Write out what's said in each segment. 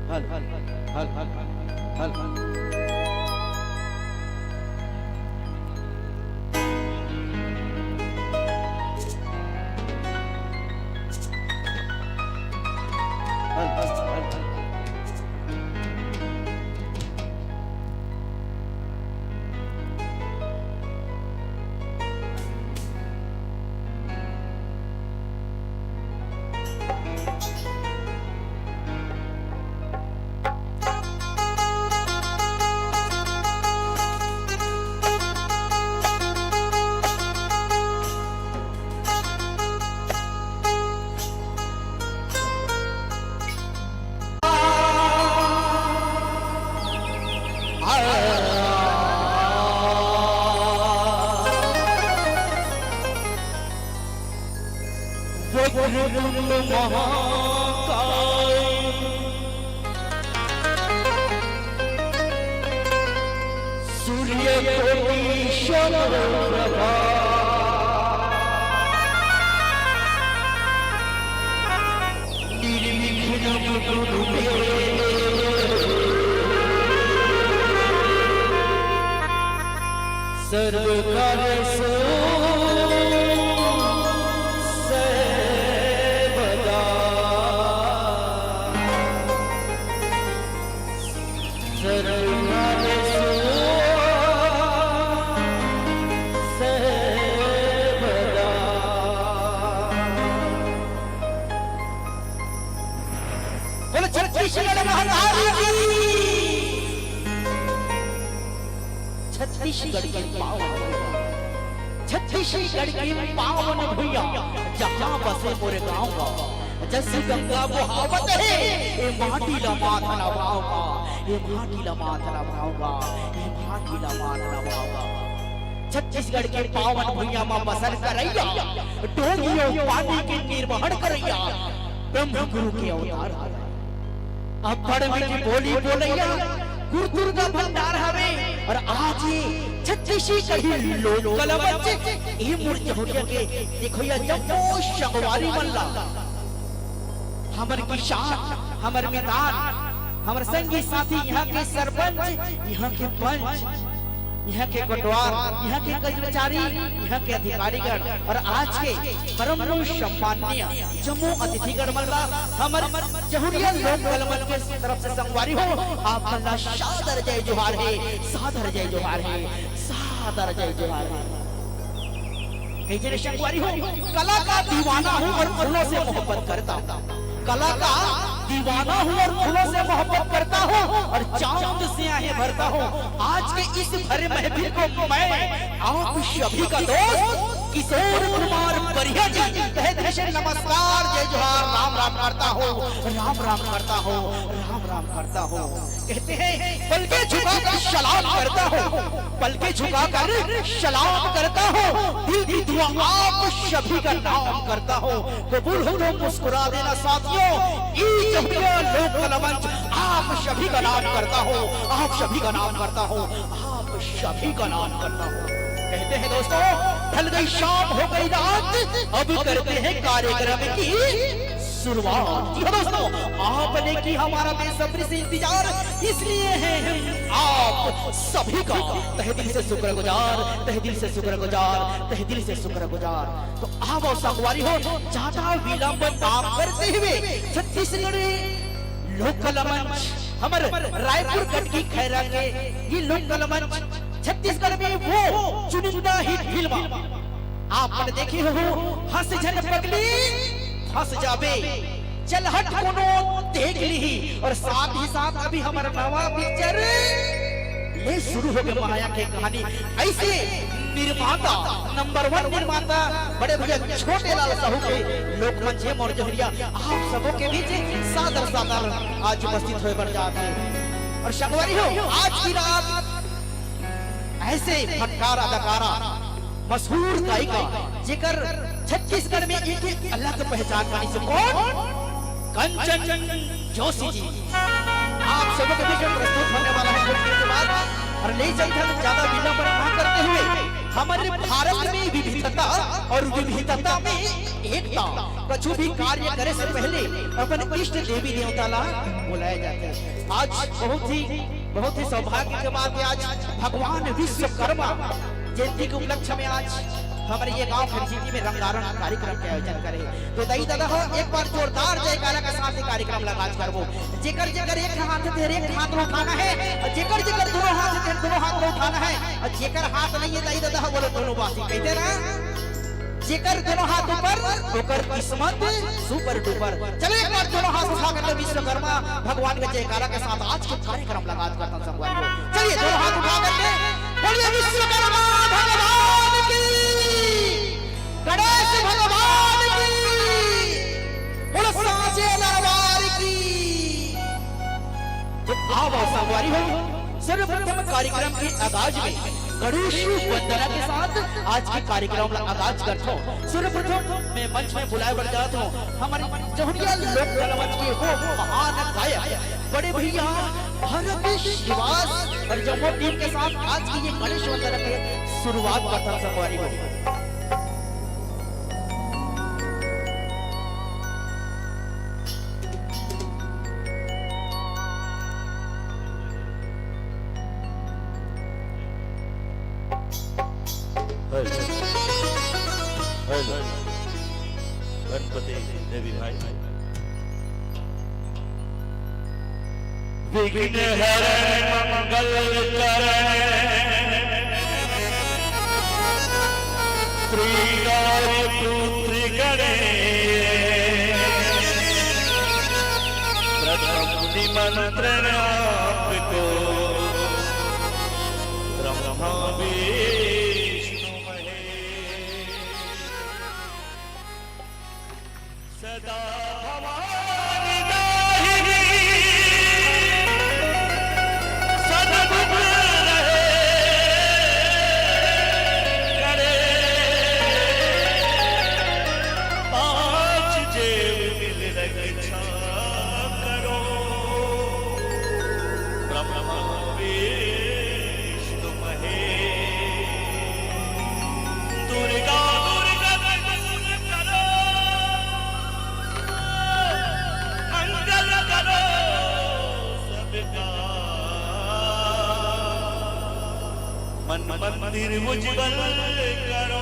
हल हल हल हल हल सूर्य कोटि समप्रभा निर्विघ्नं कुरु मे सर्वकार्येषु छत्तीसगढ़ के पावन छत्तीसगढ़ के पावन भैया जहाँ बसे मोरे गाँव का जैसे गंगा बहावत है ये माटी ला माथा नवाऊंगा ये माटी ला माथा नवाऊंगा ये माटी ला माथा नवाऊंगा छत्तीसगढ़ के पावन भैया माँ बसर करैया डोंगियों पानी के निर्वहन करैया ब्रह्म गुरु के अवतार अब बड़ मीठी बोली बोलैया गुरुदुर का भंडार हवे और आज ये छत्तीसगढ़ ही लोग कलवच ये मूर्ति हो गया के देखो ये जब वो शंगवारी मल्ला हमर किसान हमर मैदान हमर संगी साथी यहाँ के सरपंच यहाँ के पंच यहाँ के कोटवार यहाँ के कर्मचारी यहाँ के अधिकारीगण और आज के परम सम्माननीय जम्मू अतिथिगण मल्ला हमर जहुरिया लोक कलमन के तरफ से संगवारी हो आप मल्ला सादर जय जोहार है सादर जय जोहार है सादर जय जोहार है जने संगवारी हो कला का दीवाना हूँ और फूलों से मोहब्बत करता हूँ कला का दीवाना हूँ और फूलों से मोहब्बत करता हूँ और चांद से आहें भरता हूँ आज के इस भरे महफिल को मैं आप सभी का दोस्त किशोर कुमार परिया जी कहते हैं नमस्कार जय जोहार राम राम करता हूँ राम राम करता हूँ राम राम करता हूँ कहते हैं पलके झुकाकर सलाम करता हूँ पलके झुकाकर सलाम करता हूँ दिल की दुआ आप सभी का नाम करता हूँ कबूल हो तो मुस्कुरा देना साथियों लोक कलमंच आप सभी का नाम करता हूँ आप सभी का नाम करता हूँ आप सभी का नाम करता हूँ कहते हैं दोस्तों ढल गई शाम हो गई रात अब करते हैं कार्यक्रम की शुरुआत जी दोस्तों आपने की हमारा बेसब्री से इंतजार इसलिए है आप सभी का तहे दिल से शुक्रगुजार तहे दिल से शुक्रगुजार तहे दिल से शुक्रगुजार तो आप और संगवारी हो ज्यादा विलंब ना करते हुए छत्तीसगढ़ लोकल मंच हमारे रायपुर गढ़ की खैरा के ये लोकल मंच छत्तीसगढ़ में वो चुनिंदा हिट फिल्म आपने देखी हो हंस जन पगली फंस जाबे चल हट कोनो देख ली और साथ ही साथ अभी हमारा नवा पिक्चर ये शुरू हो गया माया की कहानी ऐसे निर्माता नंबर 1 निर्माता बड़े भैया छोटे लाल साहू के लोक मंच और जहरिया आप सबों के बीच सादर सादर आज उपस्थित हुए बन जाते और संगवारी हो आज की रात ऐसे फटकार अदाकारा मशहूर गायिका जेकर छत्तीसगढ़ में एक अलग पहचान बनी से कौन कंचन जोशी जी आप सबों के बीच में प्रस्तुत होने वाला है कुछ देर के बाद और ले चलते ज्यादा विलंब न करते हुए हमारे भारत में विविधता और विविधता में एकता। कछु भी कार्य करे से पहले अपने इष्ट देवी देवता बुलाए जाते हैं। आज बहुत ही सौभाग्य के बात है, आज भगवान विश्वकर्मा जयंती के उपलक्ष्य में आज हमारे ये गांव खरसिटी में रंगारंग कार्यक्रम के आयोजन करे। तो दही दादा हो एक बार जोरदार जयकारा के साथ कार्यक्रम लगाज करबो। जेकर जेकर एक हाथ थे एक हाथ में उठाना है, और जेकर जेकर दोनों हाथ थे दोनों हाथ में उठाना है, और जेकर हाथ नहीं है दही दादा बोले दोनों बासी कहते ना, जेकर दोनों हाथ ऊपर ओकर किस्मत सुपर डुपर। चलो एक बार दोनों हाथ उठा कर विश्वकर्मा भगवान के जयकारा के साथ आज के कार्यक्रम लगाज करता सब। चलिए दोनों हाथ उठा करके बोलिए विश्वकर्मा भगवान की, गणेश भगवान की, बोलो साचे दरबार की। तो आओ संगवारी हो, सर्वप्रथम कार्यक्रम के आगाज में गणेश वंदना के साथ आज के कार्यक्रम का आगाज करता हूँ। सर्वप्रथम मैं मंच में बुलाए बढ़ जाता हूँ हमारे जौहरिया लोक कला मंच के हो महान गायक बड़े भैया भरत श्रीवास और जम्मू टीम के साथ आज की ये गणेश वंदना की शुरुआत करता हूँ संगवारी हो। गणपति देवी भाई विघ्न हरण मंगल करण त्रिगौर पुत्र गणेश प्रथम निमंत्रण आपको ब्रह्मा विष्णु महेश सदा हमारी दाहिनी सद्बुद्ध रहे करे पांच जेव मिल रक्षा करो ब्रह्मा विष्णु महेश दुर्गा मन मंदिर उज्जवल करो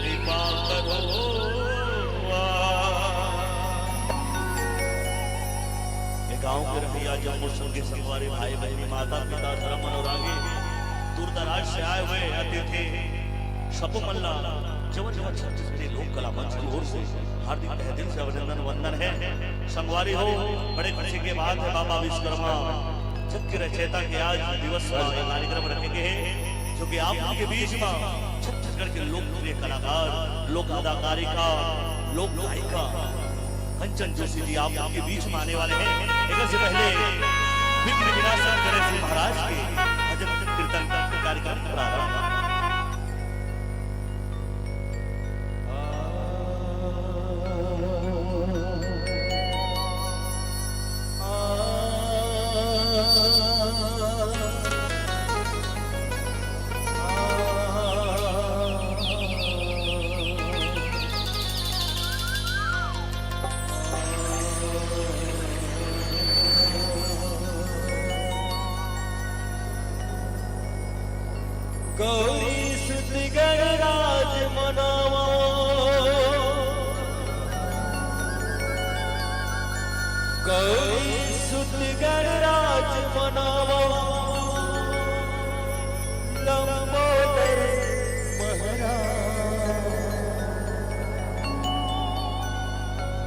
कृपा करो। ये गांव के रहिया जम्मू के संगवारी भाई बहनी माता पिता धर्म अनुरागी दूर दराज से आए हुए अतिथि सब मल्ला जवन जवन छत्तीसगढ़ी लोक कला मंच की ओर से हार्दिक तहे दिल से अभिनंदन वंदन है। संगवारी हो बड़े खुशी के बाद है बाबा विश्वकर्मा चक्र रचयिता के आज दिवस कार्यक्रम रखेंगे हैं, जो कि आप के बीच में छत्तीसगढ़ के लोकप्रिय कलाकार लोक अदाकारिका लोक गायिका कंचन जोशी जी आप के बीच में आने वाले हैं। एक से पहले विघ्न विनाशक गणेश महाराज के भजन कीर्तन कार्यक्रम प्रारंभ। गौरी सुत गणराज मनावा गौरी सुत गणराज मनावा लंबोदर महाराज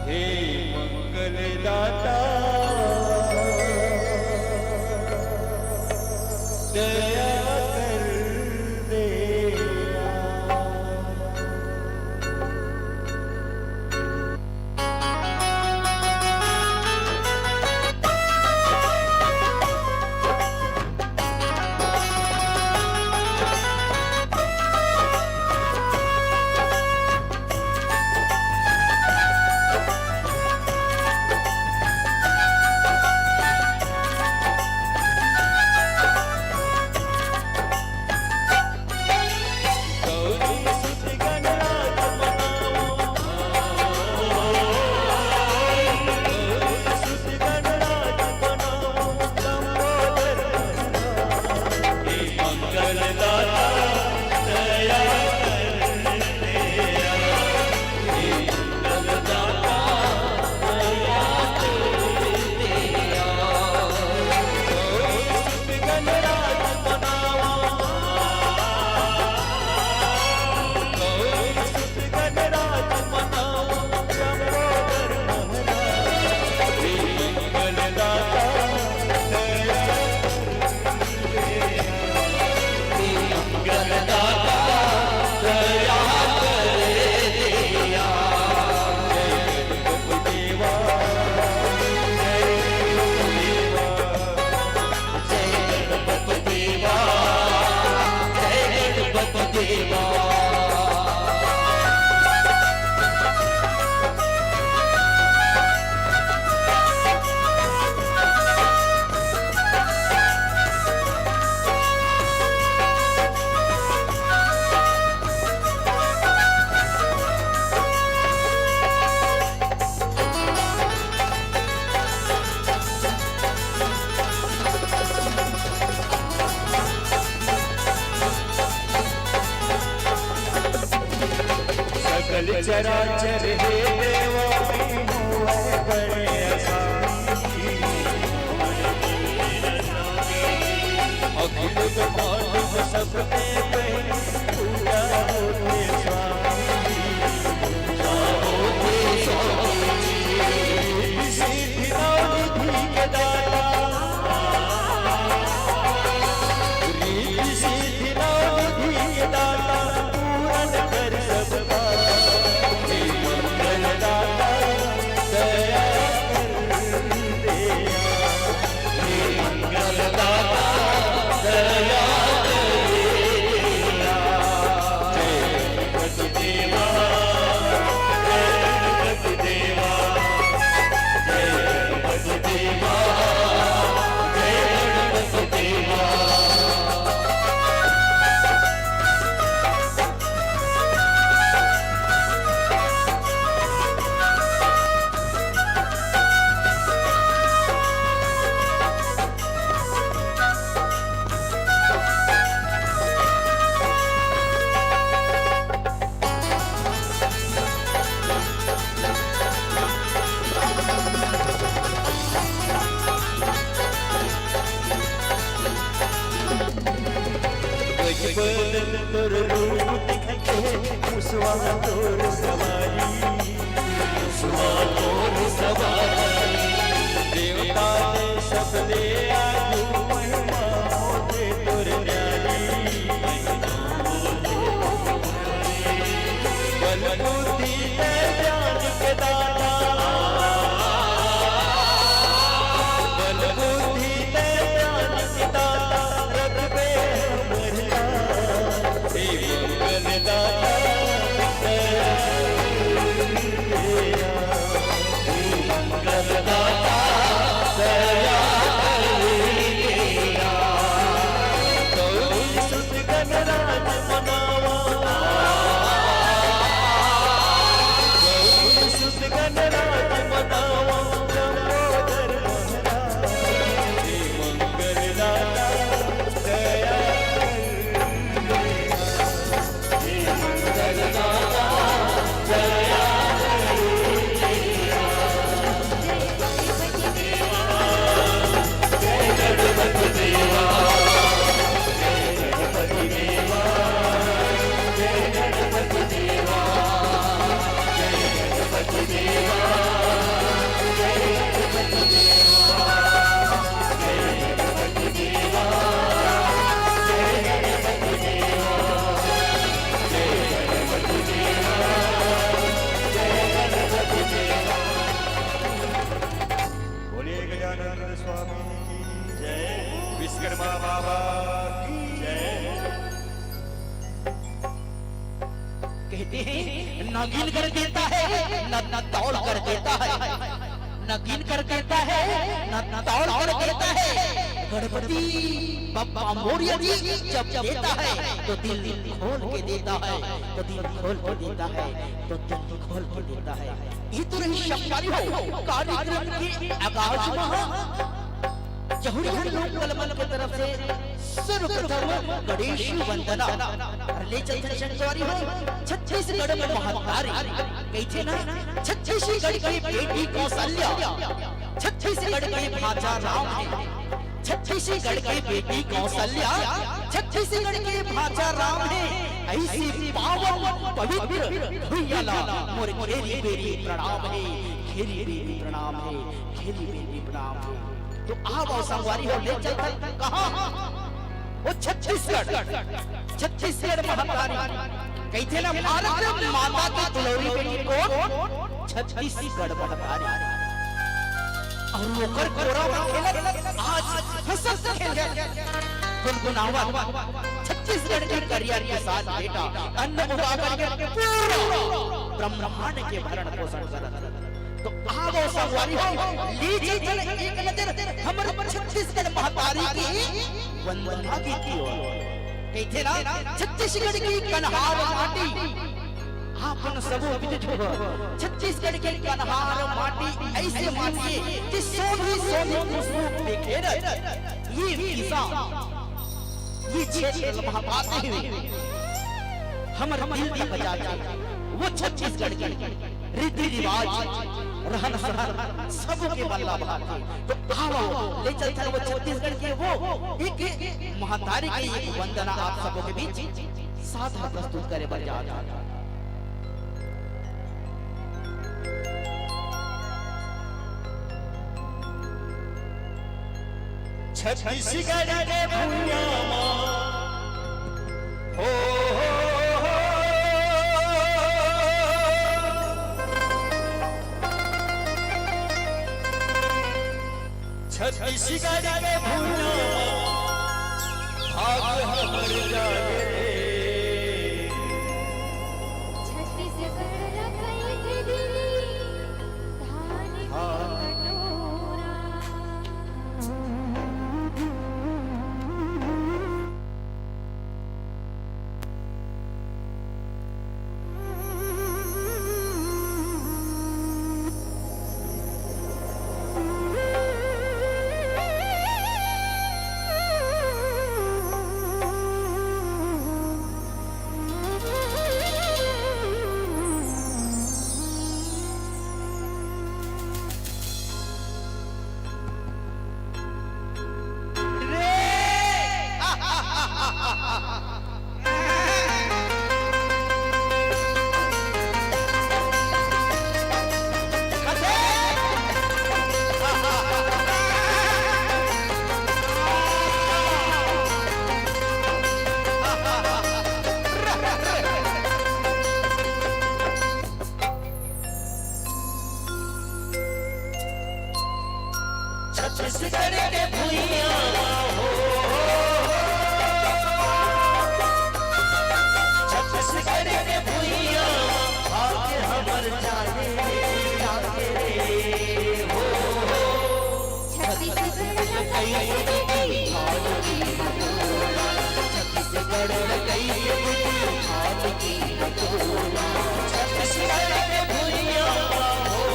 हे मंगल दाता दया चराचर हे देवा मोह बड़े असामी अखिल ब्रह्मांड सब में पहले पूजा होते स्वामी सिद्धि निधि के दाता रीति सिद्धि निधि के दाता पूरन कर सबका हे मंगल दाता दया कर दिया हे मंगल दाता दया कर दिया जय गणपति देवा जय गणपति देवा जय गणपति देवा जय गणपति देवा बदन तोर रूप दिखके मुसवा तोर सवारी मुसवा तोर सवारी देवता ने सब ले आगू महिमा होते तोर न्यारी बल बुद्धि है ज्ञान के दाता बल बुद्धि है ज्ञान के दाता रब पे हे मंगल दाता दया तेरा हे मंगल दाता दया तेरा गौरी सुत गणराज मनावा गौरी सुत गणराज मनावा लंबोदर महाराज हे मंगल दाता दया बोलिए गजानन स्वामी की जय विश्वकर्मा बाबा की जय कहते हैं न गिन कर देता है न तौल कर देता है न गिन कर देता है न तौल कर देता है गणपति बप्पा मोरिया जी जब देता है तो दिल खोल के देता है तो दिल खोल के देता है तो दिल खोल के देता है ये तो रही शक्ति हो कार्यक्रम के आगाज में जहुरिया लोक कलमल की तरफ से सर्वप्रथम गणेश वंदना ले चलते शंकरी हो छत्तीसगढ़ में महातारी कहते ना छत्तीसगढ़ की बेटी कौशल्या छत्तीसगढ़ के भाचा राम है छत्तीसगढ़ की बेटी कौशल्या छत्तीसगढ़ के भाचा राम है ऐसी पावन पवित्र भैया मोर खेरी बेरी प्रणाम है खेरी बेरी प्रणाम है खेरी बेरी प्रणाम है तो आओ संगवारी हो ले चलते कहां वो छत्तीसगढ़ महातारी कहते ना भारत माता की दुलौरी बेटी को छत्तीसगढ़ महातारी और वो कर कोरा में खेले आज हंस खेल गुनगुनावा छत्तीसगढ़ के करियर के साथ बेटा अन्न उगा करके पूरा ब्रह्मांड के भरण पोषण करत तो आओ संगवारी हो लीजिए चल एक नजर हमर छत्तीसगढ़ महातारी की वंदना की ओर कहते ना छत्तीसगढ़ की कन्हार माटी आपन सबो विदित हो छत्तीसगढ़ के कन्हार माटी ऐसे माटी कि सोनी सोनी खुशबू बिखेर ये किसा ये क्षेत्र महापाते हुए हमर दिल तक जाके वो छत्तीसगढ़ के रीति रिवाज रहन सहन सबके बल्ला भाते। तो आओ ले चलते हैं वो छत्तीसगढ़ के वो एक महतारी की एक वंदना आप सबों के बीच साथ प्रस्तुत करे बर जा रहा था। छत्तीसगढ़ के भुइयां हो छत्तीसगढ़ के भुइयां भाग हमर जागे छत्तीसगढ़ रखई के दिली धान के कटोरा। छत्तीसगढ़ के भुइयां हो छत्तीसगढ़ के भुइयां भाग हमर जागे जागे रे हो छत्तीसगढ़ रखई के दिली धान के कटोरा। छत्तीसगढ़ रखई के दिली धान के कटोरा। छत्तीसगढ़ के भुइयां हो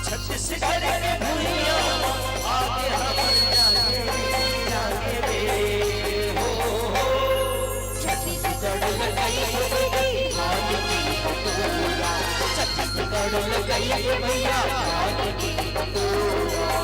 छत्तीसगढ़ के भुइयां आगे हमर जागे जागे रे हो छत्तीसगढ़ रखई के दिली धान के कटोरा। छत्तीसगढ़ रखई के भैया धान के कटोरा।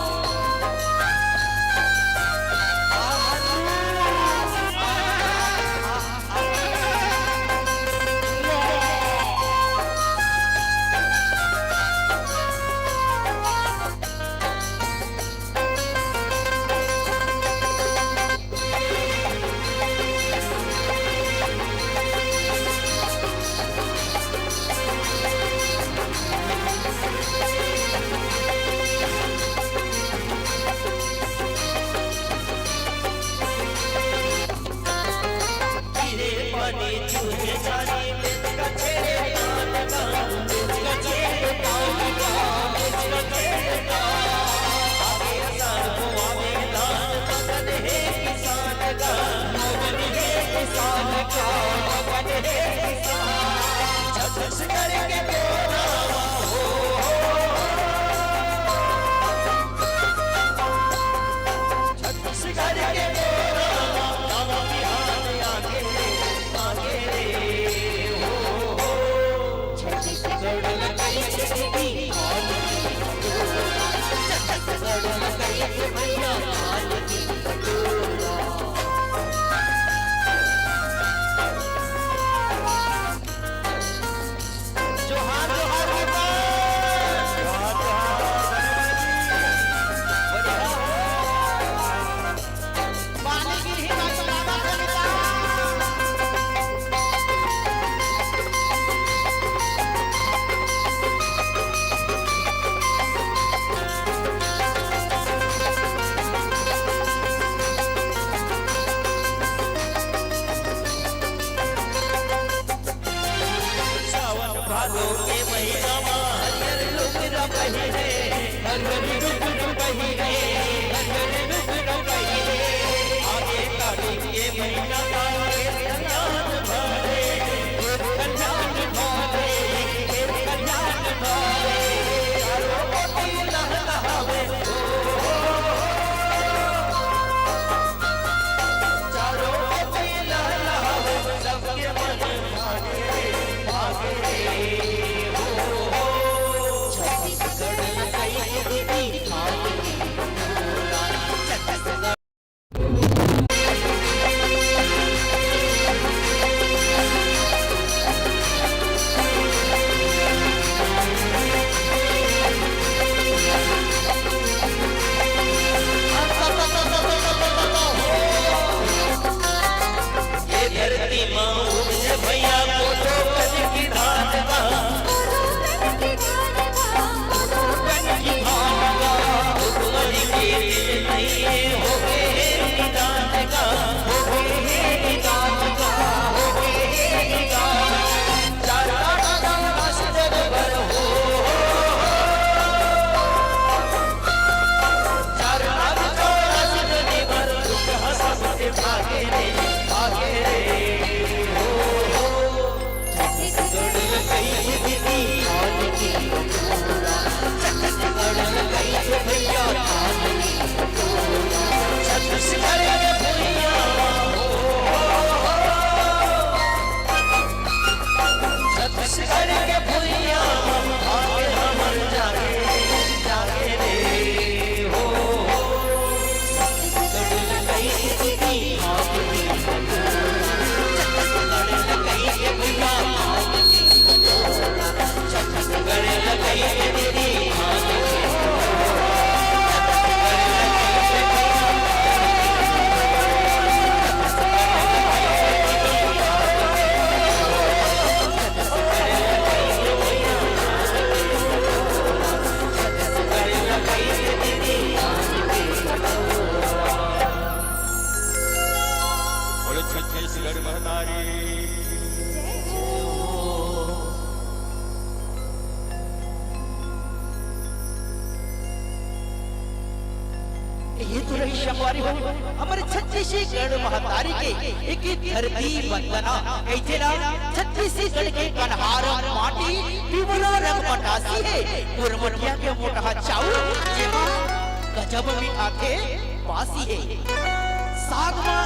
ये तो रही संगवारी हो हमारे छत्तीसगढ़ महातारी के एक धरती वंदना ऐसे ना छत्तीसगढ़ के कन्हार माटी पीवरा रंग मटासी है गुरमटिया के मोटा चाउर जेमा गजब मीठा के पासी है साग में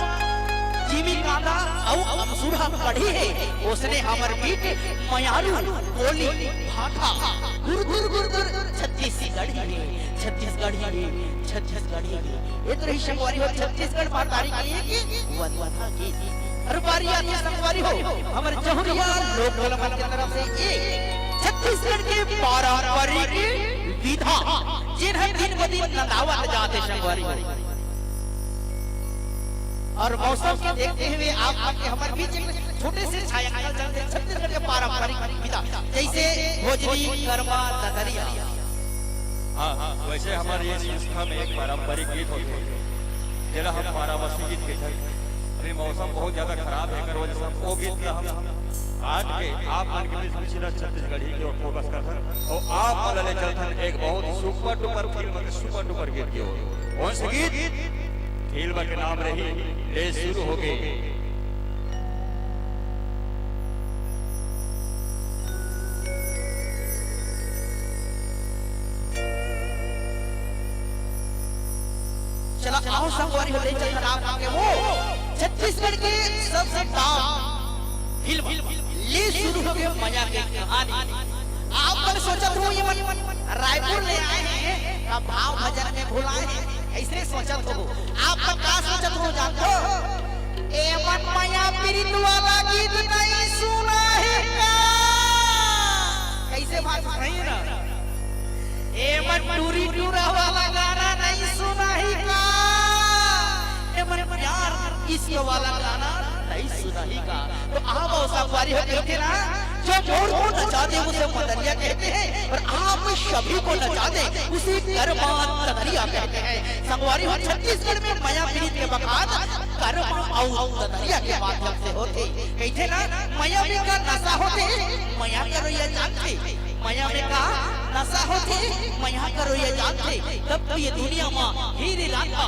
जीवी कांदा और अमसुरा कढ़ी है उसने हमर बीट मयारू कोली भाठा गुर गुर गुर गुर छत्तीसगढ़ी ये तो रही संगवारी हो छत्तीसगढ़ महातारी की वंदना की हर बारी आती संगवारी हो हमारे जहुरिया लोक कलाकार की तरफ से एक छत्तीसगढ़ के पारंपरिक विधा जिन्हें दिन ब दिन नदावत जाते संगवारी हो और मौसम के देखते हुए आप आपके हमारे बीच एक छोटे से छायांकन चलते छत्तीसगढ़ के पारंपरिक विधा जैसे भोजली कर्मा ददरिया हाँ वैसे हमारे ये संस्था में एक पारंपरिक गीत होते हैं जिला हम वाराणसी गीत कहते हैं। अभी मौसम बहुत ज्यादा खराब है कर वजह से वो गीत का हम आज के आप मन के बीच में छत्तीसगढ़ी की ओर फोकस करते हैं और आप वाले चलते हैं एक बहुत super duper film super duper गीत की ओर कौन सा गीत फिल्म के नाम रही ले शुरू हो गई। चला आओ संगवारी हो ले चल नाम आगे वो छत्तीसगढ़ के सबसे टॉप फिल्म ले शुरू हो गए मजा की कहानी आप पर सोचा तो ये रायपुर ले आए हैं का भाव भजन में भुलाए हैं ऐसे सोचा तो आप पर का सोचा तो जानते हो ए मन माया पीरित वाला गीत नहीं सुना है का कैसे बात नहीं ना ए मन टूरी टूरा वाला गाना नहीं सुना है का ए मन प्यार इश्क वाला गाना नहीं सुना ही का तो आप संगवारी हो देखे ना जो मोर को नचा दे उसे मदरिया कहते हैं और आप सभी को नचा दे उसे कर्मा ददरिया कहते हैं संगवारी हो छत्तीसगढ़ में माया पीड़ित के बखात कर्मा और ददरिया के माध्यम से होते कहते ना माया में का नशा होते माया करो ये जानते माया में का नशा होते माया करो ये जानते तब तो ये दुनिया में हीरे लाला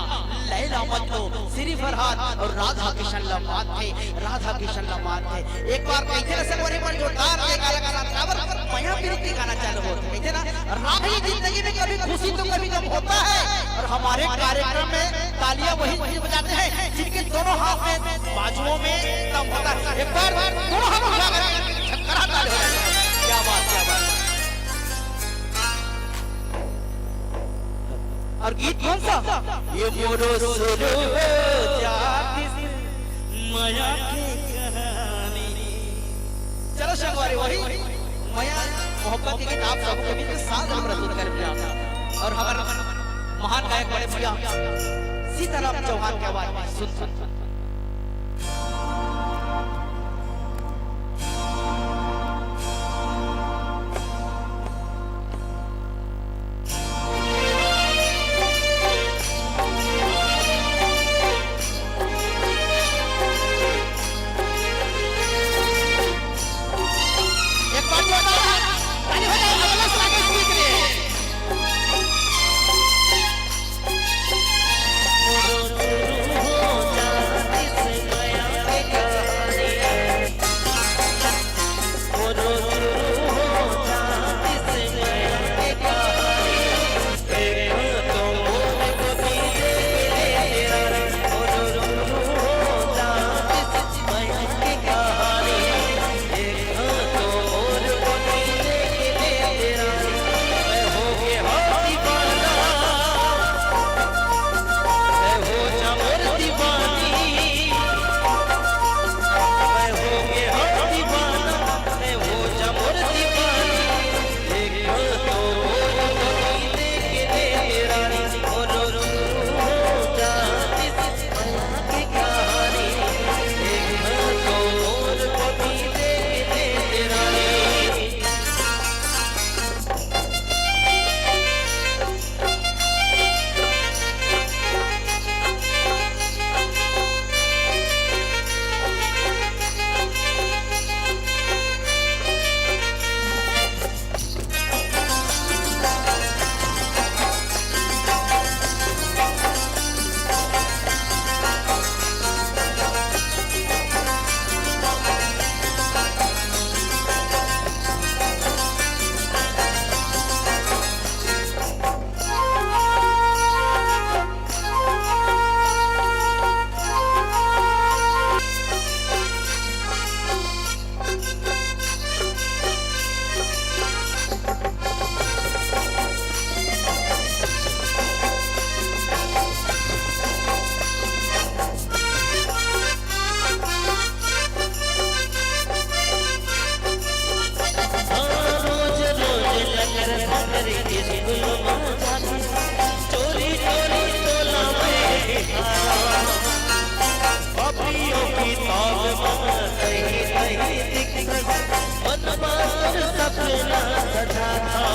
लैला मजनू श्री फरहाद और राधा किशन लम्हात थे राधा किशन लम्हात थे एक बार कहते ना संगवारी पर जोरदार एक गाना बराबर माया पीड़ित के गाना चालू होता कहते ना राधी जिंदगी में कभी खुशी तो कभी गम होता है और हमारे कार्यक्रम में तालियां वही बजाते हैं जिनके दोनों हाथ में बाजुओं में दम होता है एक बार दोनों हाथ उठाकर छक्करा ताली हो क्या बात और गीत कौन सा ये मोरो सुरो जाती माया की कहानी चलो संगवारी वही माया मोहब्बत की किताब सब के बीच साथ हम प्रस्तुत कर दिया और हमारे महान गायक बड़े भैया सीताराम चौहान की आवाज में सुन हो स्कूल में जाके चोरी चोरी तोला में हारा कॉपियों की ताब में कहीं कहीं दिखत मन पर सपना सजा था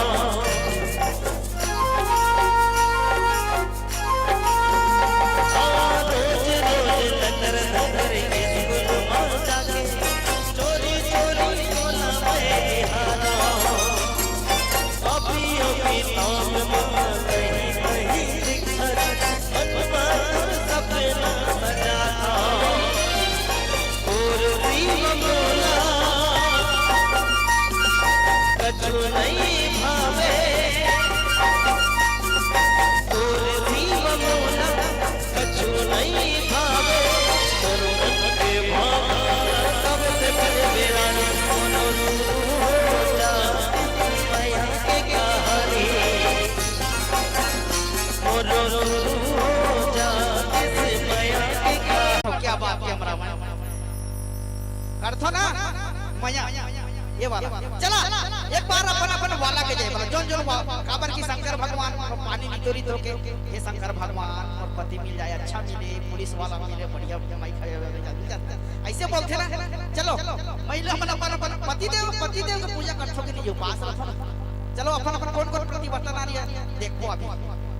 करथो ना मया ये वाला चला एक बार अपन वाला के जाए बोला जोन जोन काबर की शंकर भगवान पानी निचोरी तो के हे शंकर भगवान और पति मिल जाए अच्छा मिले पुलिस वाला मिले बढ़िया कमाई खाए ऐसे बोलते ना चलो महिला मन अपन पति देव के पूजा करथो के लिए उपास रखो चलो अपन कौन प्रतिवर्तन आ रही है देखो अभी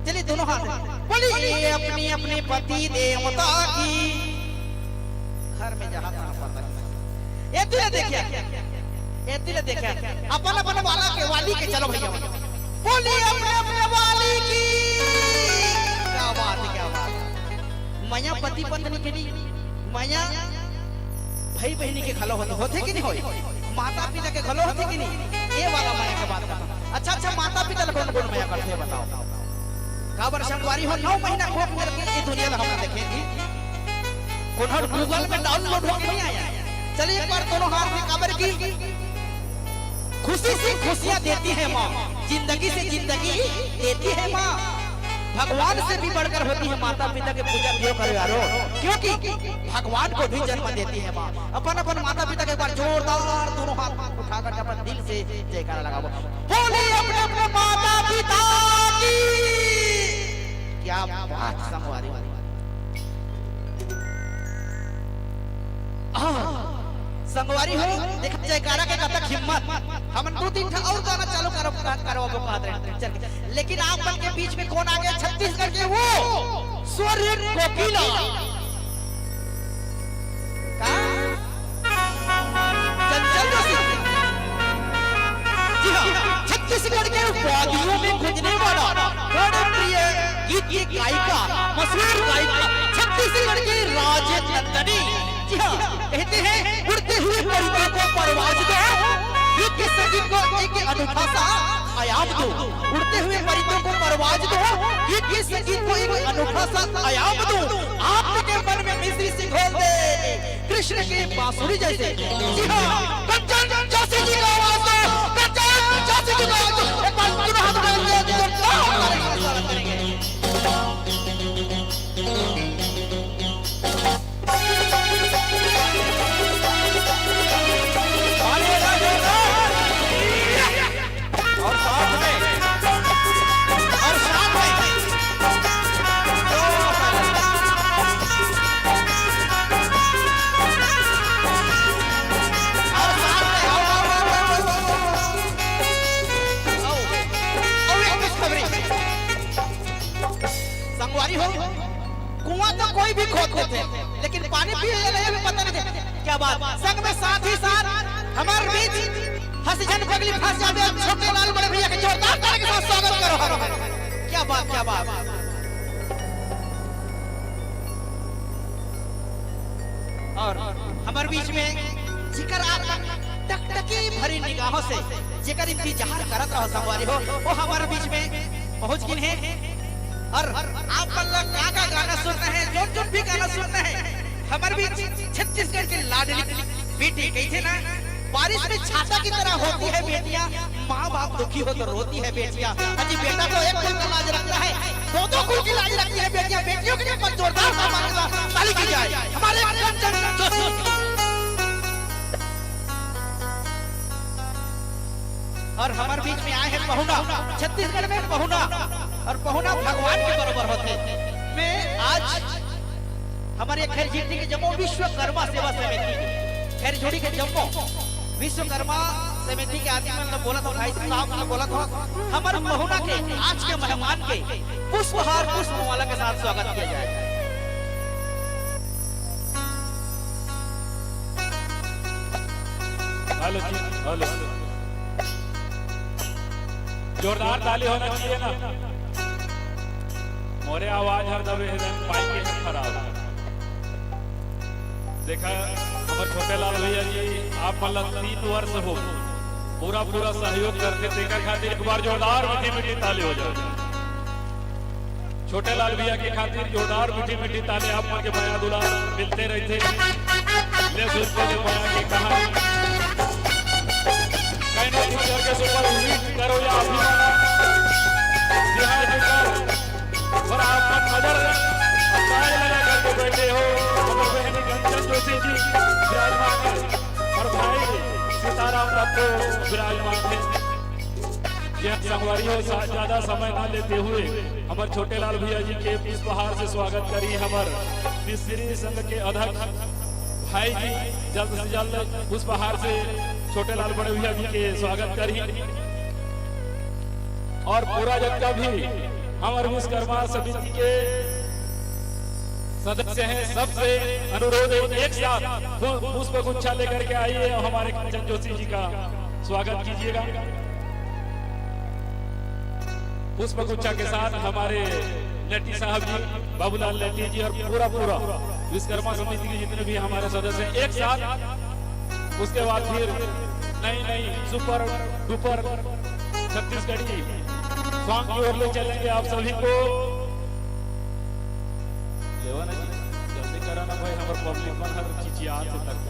चलिए दोनों हाथ बोलिए अपनी अपनी पति देवता की घर में जहां पता ये देखिए अपन वाला के वाली के चलो भैया बोलिए अपने वाली की क्या बात मया पति पत्नी के लिए मया भाई बहनी के घलो होते कि नहीं होए माता पिता के घलो होते कि नहीं ये वाला मया के बात करता अच्छा माता पिता कौन मया करते हैं बताओ काबर संगवारी हो 9 महीना खोप करके ये दुनिया में हम देखेंगे कौन गूगल में डाउनलोड होके नहीं आया चलिए एक बार दोनों हाथ में काबर की खुशी से खुशियां देती है माँ जिंदगी से जिंदगी देती है माँ भगवान से भी बढ़कर होती है माता पिता के पूजा क्यों करो यारो क्योंकि भगवान को भी जन्म देती है माँ अपन माता पिता के बार जोरदार दोनों हाथ उठाकर अपन दिल से जयकारा लगाओ बोले अपने माता पिता की क्या बात संगवारी संगवारी हो देख जयकारा के कतक हिम्मत हम 2-3 और गाना चालू करो चल लेकिन आप मन के बीच में कौन आ गया छत्तीसगढ़ के वो सूर्य कोकिला चंचल जोशी जी हां छत्तीसगढ़ के वादियों में गुजरने वाला बड़े प्रिय गीत की गायिका मशहूर गायिका छत्तीसगढ़ की राजनंदनी जी हाँ कहते हैं उड़ते हुए परिंदों को परवाज दो गीत के संगीत को एक अनूठा सा आयाम दो उड़ते हुए परिंदों को परवाज दो गीत के संगीत को एक अनूठा सा आयाम दो आपके मन में मिश्री से घोल दे कृष्ण के बांसुरी जैसे जी हाँ कंचन जोशी जी का आवाज दो कंचन जोशी जी का आवाज दो एक बार पूरा हाथ में करेंगे कुआं तो कोई भी खोदते थे लेकिन पानी पीने लगे पता नहीं थे क्या बात संग में साथ ही साथ हमारे बीच हंसी जन पगली फंस जावे छोटे लाल बड़े भैया के जोरदार ताली के साथ स्वागत करो हमारा क्या बात और हमारे बीच में जिकर आपका टकटकी भरी निगाहों से जिकर इंतजार करत रहो संगवारी हो वो हमारे बीच में पहुंच गए हैं और आप लोग का गाना सुन रहे हैं जो भी गाना सुन रहे हैं हमारे बीच छत्तीसगढ़ की लाडली बेटी कही थे ना बारिश में छाता की तरह होती है बेटियां माँ बाप दुखी हो तो रोती है बेटियां अजी बेटा को एक कुल का लाज रखता है दो कुल की लाज रखती है बेटियां बेटियों के लिए जोरदार ताली की जाए हमारे और हमारे बीच में आए हैं पहुना। छत्तीसगढ़ में पहुना और पहुना भगवान के बराबर होते। मैं आज हमारे खैरझोड़ी के जम्मू विश्वकर्मा सेवा समिति खैरझोड़ी के जम्मू विश्वकर्मा समिति के आदमी ने बोला था, भाई साहब ने बोला था हमारे पहुना के आज के मेहमान के पुष्पहार पुष्पमाला के साथ स्वागत किया जाए। हेलो जी, हेलो, जोरदार ताली होना चाहिए ना। मोरे आवाज हर दबे है पाई के है खराब। देखा हमारे छोटे लाल भैया जी, आप मतलब 3 वर्ष हो पूरा सहयोग करते देखा खातिर एक बार जोरदार मीठी ताली हो जाए। छोटे लाल भैया के खातिर जोरदार मीठी ताली आप मन के माया दुलार मिलते रहते। ले सुन के माया की कहानी कहना पिक्चर के सुपर हिट करो या अभिमाना बिहार कर और आप पर नजर ताज लगा करके बैठे हो। हमारे बहनी कंचन जोशी जी विराजमान है और भाई सीताराम दत्तो विराजमान है। यह संगवारी हो ज्यादा समय न लेते हुए हमारे छोटे लाल भैया जी के पुष्पहार से स्वागत करी। हमारे मिस्त्री संघ के अध्यक्ष भाई जी जल्द से जल्द पुष्पहार से छोटे लाल बड़े भैया जी के स्वागत करी। और पूरा जगह भी हमारे विश्वकर्मा समिति के सदस्य हैं, सबसे अनुरोध है एक साथ पुष्प गुच्छा लेकर के आइए और हमारे कंचन जोशी जी का स्वागत कीजिएगा। पुष्प गुच्छा के साथ हमारे लेटी साहब जी, बाबूलाल लेटी जी और पूरा विश्वकर्मा समिति के जितने भी हमारे सदस्य हैं एक साथ। उसके बाद फिर नई सुपर डुपर छत्तीसगढ़ी सॉन्ग की ओर ले चलेंगे आप सभी को। लेवा ना जी, जल्दी कराना भाई, हमारे पब्लिक पर हर चीज याद से तक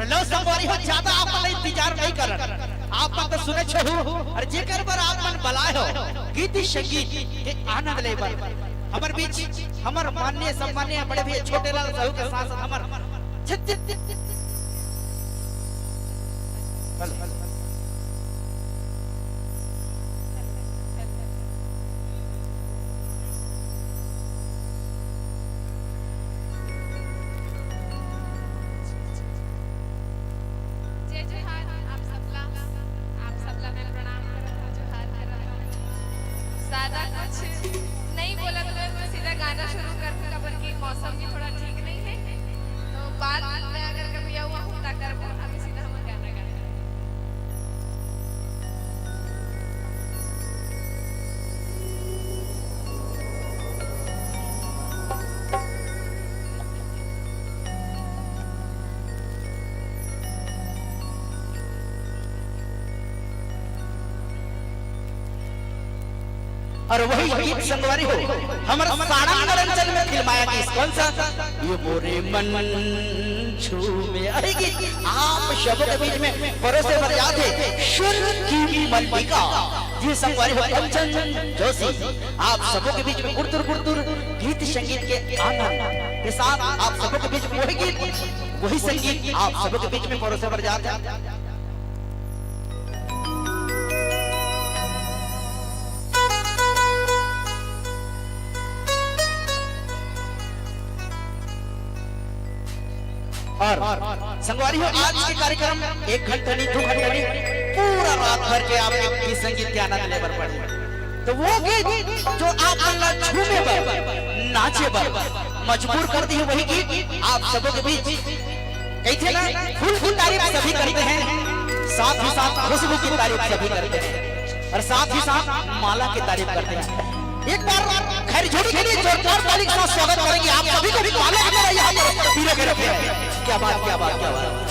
लो संगवारी हो ज्यादा आप मन इंतजार नहीं कर। आप मन तो सुने छहु और जेकर पर आप मन बलाए हो गीत संगीत के आनंद ले बर हमर बीच हमर माननीय सम्माननीय बड़े भैया छोटे लाल साहू के साथ हमर नहीं बोला तो मैं सीधा गाना शुरू कर दूंगा, बल्कि मौसम भी थोड़ा ठीक नहीं है तो बाद में अगर कभी हुआ होता कर वो अभी सीधा हम गाना गाएंगे। और वही गीत संगवारी हो हमारा सारंग रंजन में फिल्माया गया। कौन सा? ये मोरे मन छू में। अरे गीत आप शब्द के बीच में परोसे पर याद है सुर की मल्लिका जी संगवारी हो कंचन जोशी। आप सबों के बीच में गुरदुर गीत संगीत के आनंद के साथ आप सबों के बीच में वही गीत वही संगीत आप सबों के बीच में परोसे पर याद है। और संगवारी हो आज के कार्यक्रम 1 घंटा नहीं 2 घंटा नहीं पूरा रात भर के आपके गीत संगीत के आनंद लेबर पड़े। तो वो गीत जो आप अल्लाह झूमे पर नाचे पर मजबूर कर दी है वही गीत आप सबों के बीच कही थे ना। फूल की तारीफ सभी करते हैं, साथ ही साथ खुशबू की तारीफ सभी करते हैं और साथ ही साथ माला की तारीफ करते हैं। एक बार खैर जोड़ी के लिए जोरदार ताली के साथ स्वागत करेंगे आप सभी को भी माला की तरह यहाँ पर पीले के रखे हैं। क्या बात क्या बात क्या बात।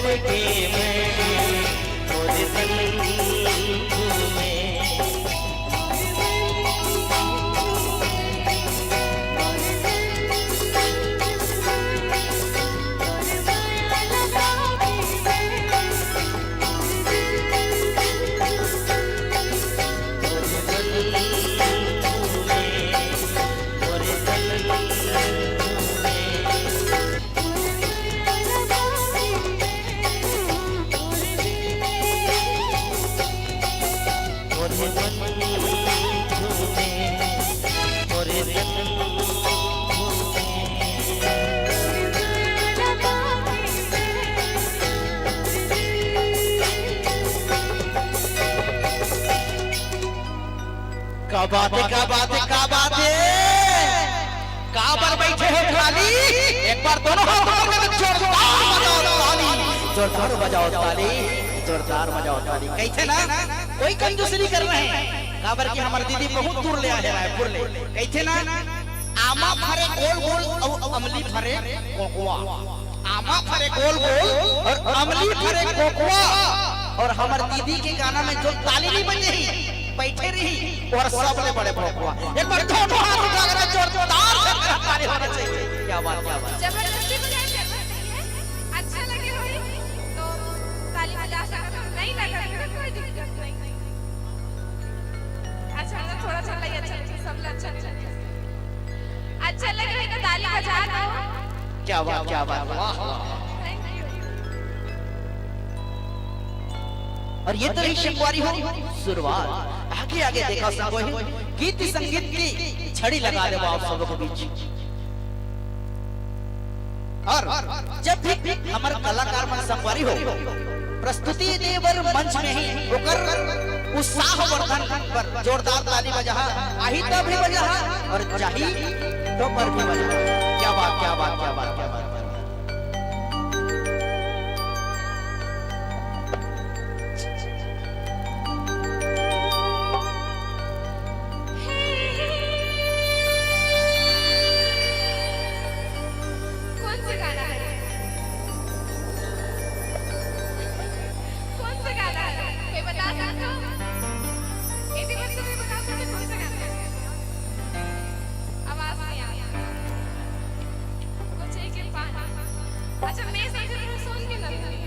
के मैं मोरे संग घूमे क्या बात है क्या बात है क्या बात है कहां पर बैठे हो खाली एक बार दोनों हाथ जोरदार बजाओ ताली जोरदार बजाओ ताली कैसे ना कोई कंजूसी नहीं कर रहे हैं काबर की हमारी दीदी बहुत दूर ले आए रायपुर ले कैसे ना आमा फरे गोल गोल और अमली फरे कोकोआ आमा फरे गोल गोल और अमली फरे कोकोआ और हमारी दीदी के गाना में जो ताली नहीं बज रही बैठे रही और सबने बड़े भौंकवा एक बार दोनों हाथ उठा कर जोरदार से ताली होना चाहिए क्या बात जबरदस्ती बजाए करना नहीं है अच्छा लगे होई तो ताली बजा सकते हो नहीं लगा तो कोई दिक्कत नहीं अच्छा तो थोड़ा सा लगे अच्छा लगे सब अच्छा लगे तो ताली बजा दो क्या बात वाह थैंक यू और ये तो शिकवारी हो शुरुआत आगे आगे देखा संगो गीत संगीत की छड़ी लगा दे आप सबों के बीच और जब भी हमारे कलाकार मन संगवारी हो प्रस्तुति देवर मंच में ही होकर उत्साह वर्धन पर जोरदार ताली बजा आही तो भी बजा और चाही तो पर भी बजा क्या बात क्या बात क्या बात क्या बात कौन सा गाना है कौन सा गाना है कोई बता सकते हो इसी बच्चे में बता सकते हो कौन सा गाना है आवाज नहीं आ रही कुछ एक ही पाना अच्छा मैं समझ रही हूँ सुन के लग रही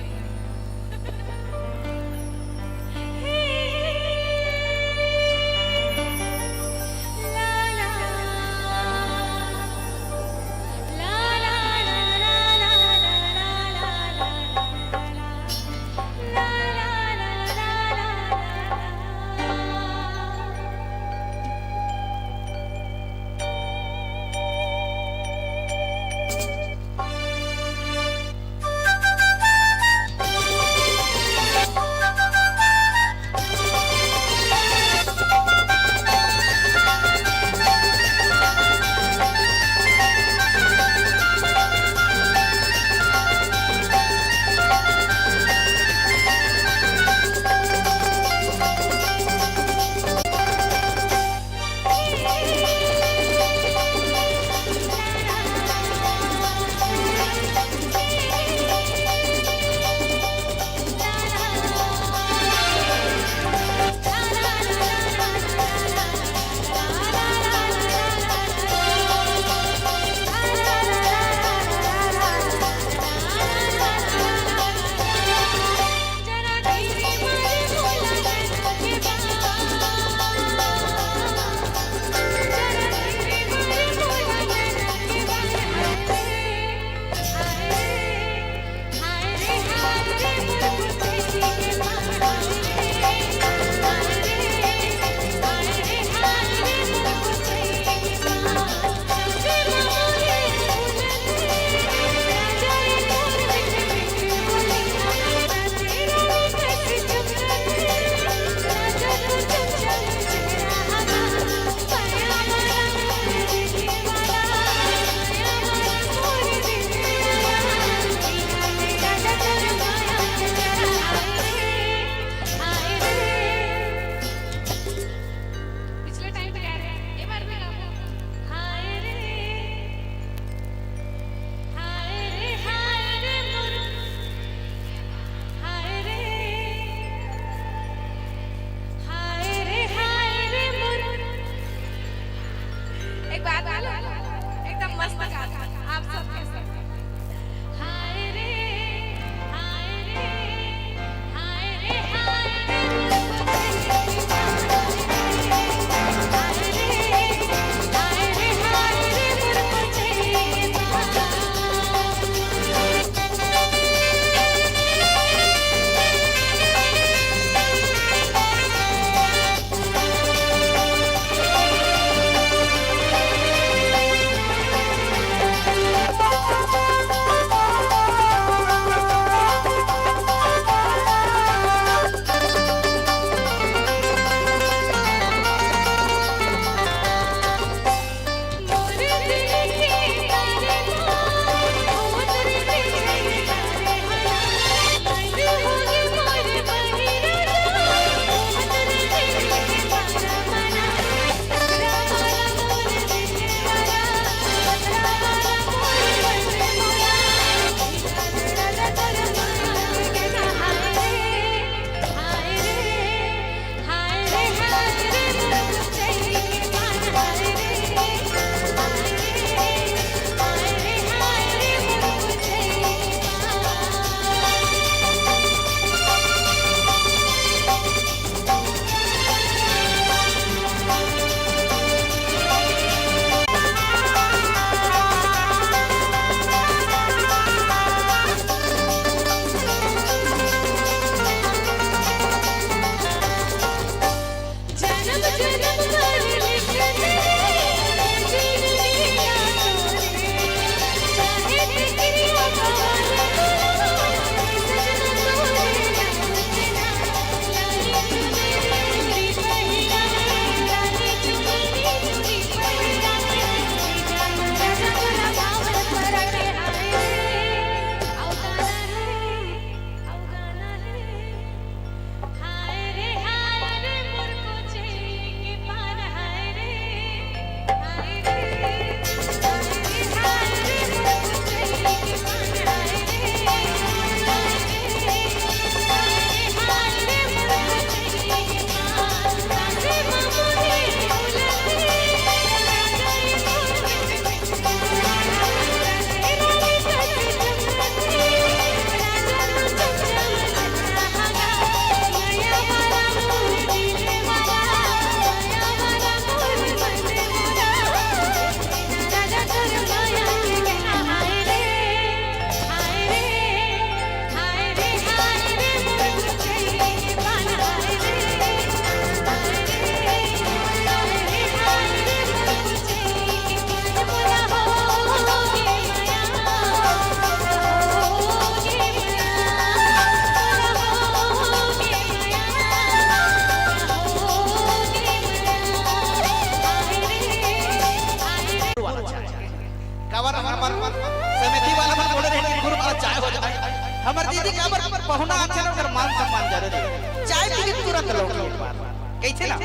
हमर दीदी का अबर पहुना अच्छा ना कर मान सम्मान जरूरी है। चाय पी के तुरंत लौट एक बार कहते ना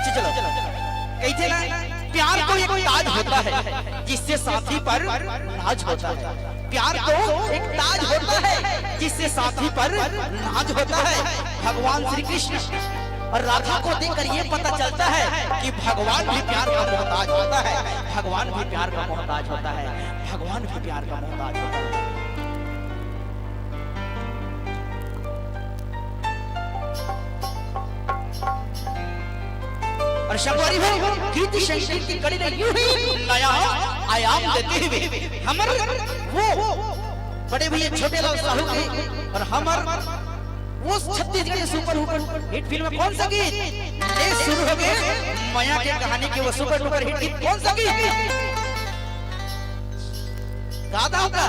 चलो कहते ना प्यार को एक ताज होता है जिससे साथी पर नाज होता है। प्यार को एक ताज होता है जिससे साथी पर नाज होता है। भगवान श्री कृष्ण और राधा को देखकर ये पता चलता है कि भगवान भी प्यार का मोहताज होता है। भगवान भी प्यार का मोहताज होता है। भगवान भी प्यार का मोहताज होता है। और शंकरी भाई कीर्ति संगीत की कड़ी ने यूं ही नया आयाम देते हुए हमर वो बड़े भैया छोटे लाल साहू के और हमर वो छत्तीसगढ़ के सुपर हिट फिल्म में कौन सा गीत ये शुरू हो गए माया की कहानी की वो सुपर डुपर हिट गीत कौन सा गीत गाता होगा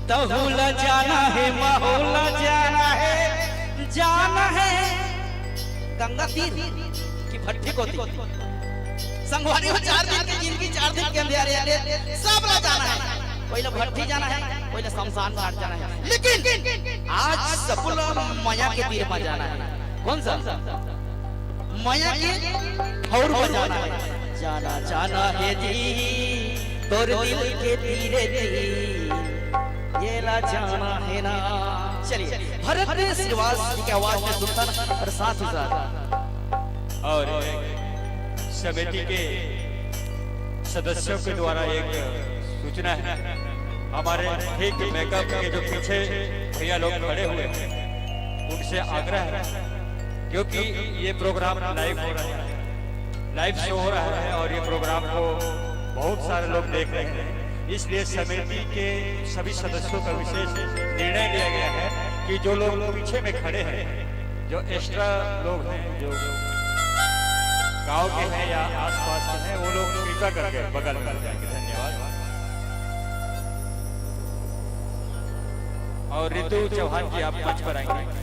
तहुला जाना है माहौला जाना है गंगा तीर की भट्टी को संगवारी हो 4 दिन की जिंदगी 4 दिन के अंधेरे सब ला जाना है। पहले भट्टी जाना है पहले शमशान घाट जाना है लेकिन आज सपुला माया के तीर में जाना है। कौन सा माया के हौर में जाना है। जाना है जी तोर दिल के तीरे दी ये ला जाना है ना। चलिए भरत श्रीवास जी की आवाज में सुल्तान और साथ ही साथ और समिति के सदस्यों के द्वारा एक सूचना है। हमारे ठीक मेकअप के जो पीछे भैया लोग खड़े हुए हैं उनसे आग्रह है क्योंकि ये प्रोग्राम लाइव हो रहा है, लाइव शो हो रहा है और ये प्रोग्राम को बहुत सारे लोग देख रहे हैं। इसलिए समिति के सभी सदस्यों का विशेष निर्णय लिया गया है कि जो लोग पीछे में खड़े हैं, जो एक्स्ट्रा लोग हैं, जो गांव के हैं या आसपास के हैं, वो लोग कृपा करके बगल कर जाएंगे। धन्यवाद। और ऋतु चौहान जी आप मंच पर आएंगे।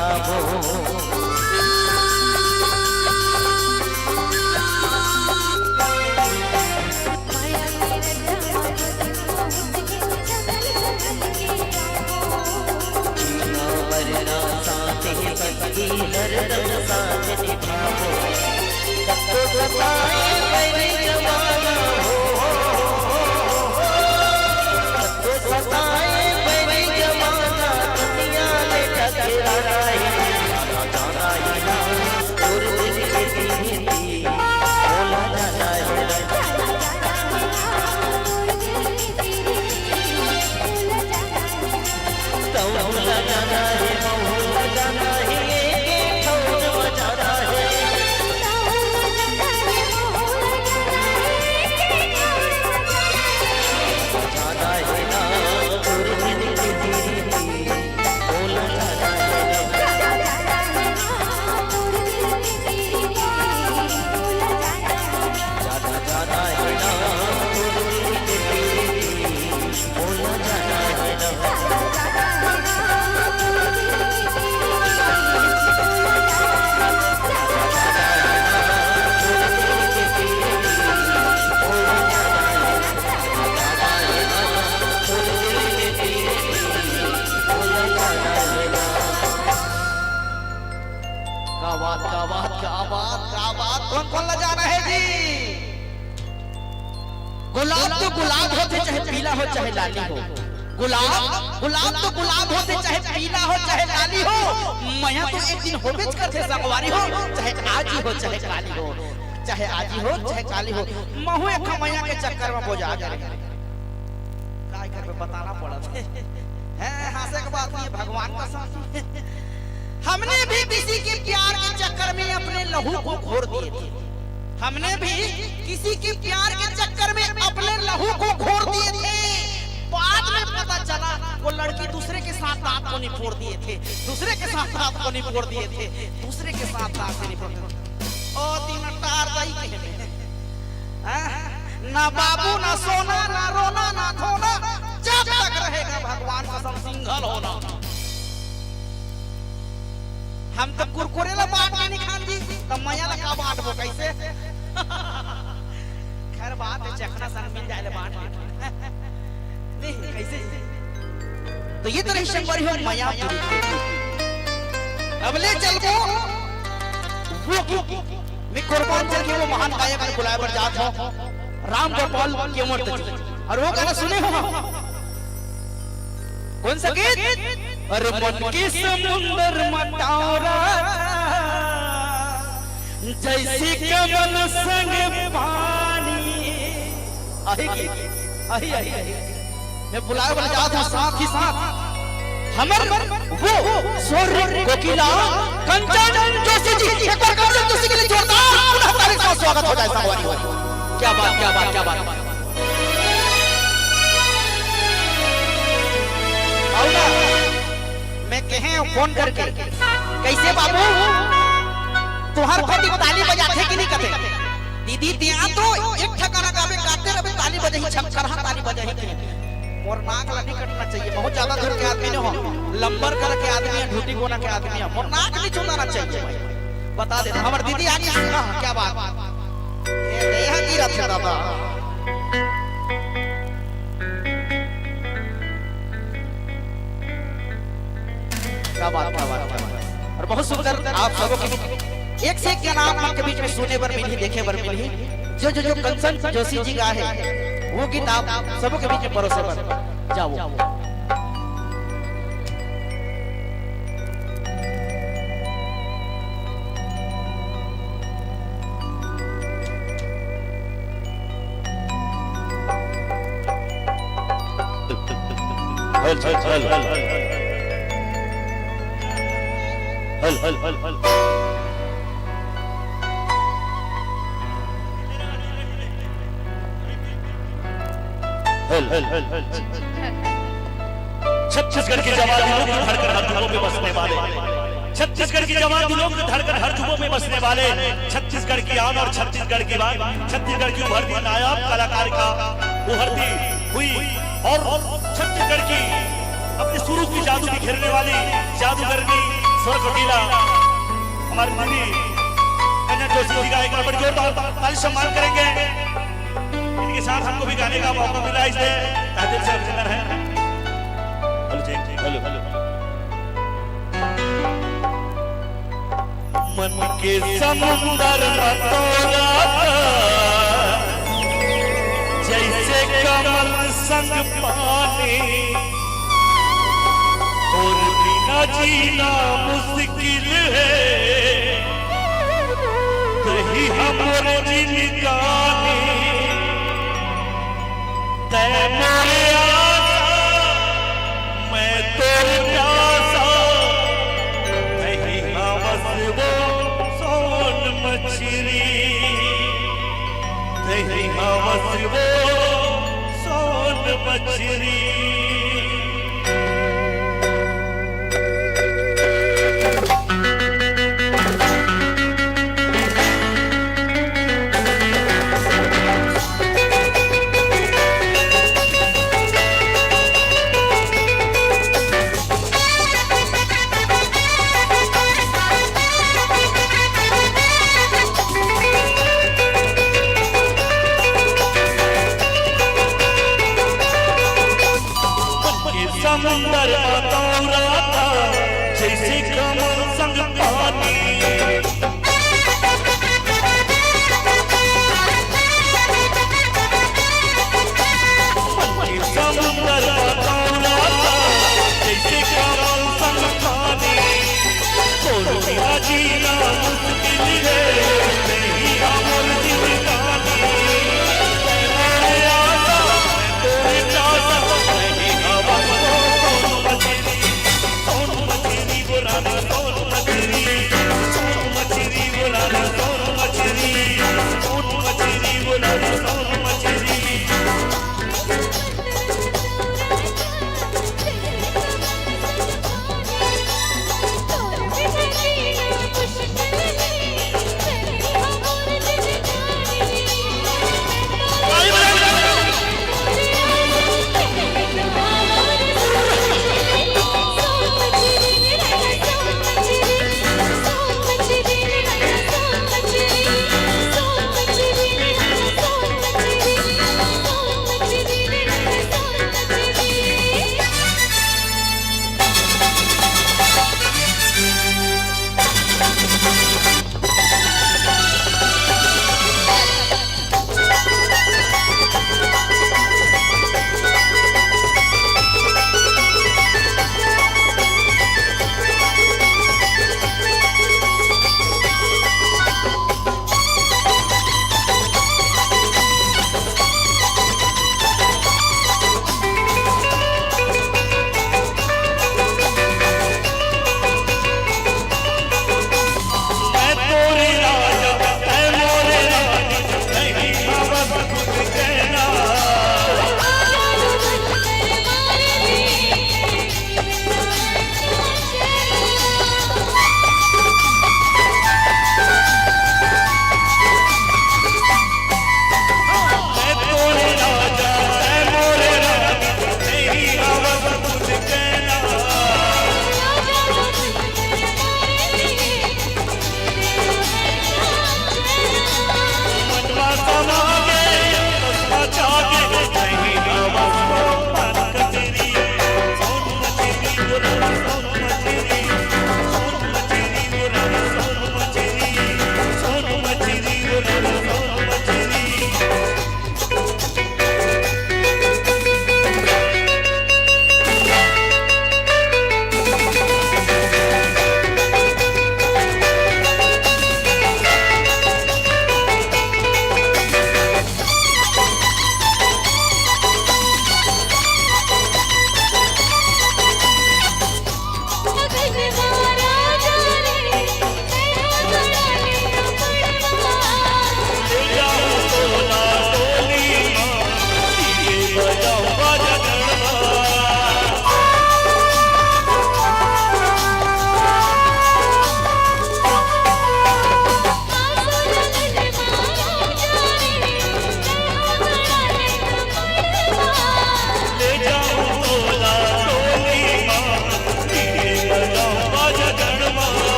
भावो हरदम साथ निभाओ सबको सताए मेरे जमाना हो सबको सताए मेरे जमाना दुनिया में टकराए जाना ही ना और दिल की धीमी बोला जाना है बोला जाना है बोला जाना है कौन कौन लगा रहे जी? गुलाब तो गुलाब होते चाहे पीला हो चाहे लाली हो, गुलाब तो गुलाब होते चाहे पीला हो चाहे लाली हो, मया तो एक दिन होबे करते संगवारी हो, चाहे आज ही हो चाहे काली हो, चाहे आज ही हो चाहे काली हो, महू एक मया के चक्कर में बोझा गए। काय कर बताना पड़ा है हासे के बात नहीं, भगवान का साथ। हमने भी किसी के प्यार के चक्कर में अपने लहू को घोर दिए थे, हमने भी किसी के प्यार के चक्कर में अपने लहू को घोर दिए थे। बाद में पता चला वो लड़की दूसरे के साथ दांत को निपोड़ दिए थे, दूसरे के साथ दांत को निपोड़ दिए थे, दूसरे के साथ दांत को निपोड़ दिए थे। ओ दिन टार दई के ना बाबू ना सोना ना रोना ना धोना, जब तक रहेगा भगवान कसम सिंगल होना। हम तो कुरकुरे ला बांट के नहीं खान जी, तो मया ला का बांट वो कैसे? खैर बात है चखना सन मिल जाए ले बांट नहीं कैसे? तो ये तरह से बड़ी हो मया अब ले चल को वो मैं कुर्बान चल के वो महान गायक ने बुलाए पर जात हो राम गोपाल के मूर्ति, और वो गाना सुने हो कौन सा गीत? अरे मन के समुंदर मटौरा जैसे कमल संग पानी। आही मैं बुलाए वाला जात हूँ साथ ही साथ हमर वो स्वर कोकिला कंचन जोशी जी, एक बार कंचन जोशी के लिए जोरदार पुनः तारीफ का स्वागत हो जाए संगवारी। क्या बात क्या बात क्या बात। मैं कहे फोन करके कैसे बाबू तुहार पति ताली बजाते कि नहीं कथे? दीदी दिया तो एक ठकाना गावे गाते रहे ताली बजे ही छमछरा ताली बजे ही मोर नाक ला नहीं कटना चाहिए। बहुत ज्यादा दूर के आदमी ने हो, लंबर कर के आदमी है, ढूटी कोना के आदमी है, मोर नाक नहीं छूना चाहिए भाई। बता दे हमार दीदी आज सुना क्या बात ये देहा की रथ दादा। क्या बात और बहुत सुंदर आप सबों के एक से एक के नाम मन के बीच में सुने पर मिली देखे पर मिली। जो जो जो कंचन जोशी जी गाए हैं वो गीत आप सबों के बीच में परोसे पर जाओ। छत्तीसगढ़ की जवान दिलों की धड़कन हर जुबों में बसने वाले, छत्तीसगढ़ की जवान दिलों की धड़कन हर जुबों में बसने वाले, छत्तीसगढ़ की आन और छत्तीसगढ़ की बात, छत्तीसगढ़ की उभरती नायाब कलाकार का उभरती हुई और छत्तीसगढ़ की अपने शुरू की जादू बिखेरने वाली जादूगरनी स्वर कोटिला हमारे दीदी कंचन जोशी जी का एक बार बड़ी जोरदार ताली सम्मान करेंगे। इनके साथ हमको भी गाने का मौका मिला, इसलिए तहे दिल से अभिनंदन है। हेलो जी, हेलो हेलो। मन के समुंदर मतोरा जैसे कमल संग पानी, और बिना जीना मुश्किल है, कहीं हमरे जिंदगानी तै मोरे आसा मैं तो प्यासा, कहीं हवस वो सोन मछली, कहीं हवस वो सोन मछली। समुंदर मतौरा था जैसे कमल संग पानी, समुंदर मतौरा था जैसे कमल संग पानी, और बिना जीना मुश्किल है, नहीं हमर जिंदगानी तेरे आसा तेरे प्यासा, नहीं हवस सोन मछली, सोन मछली वो रानी सोन मछली, सोन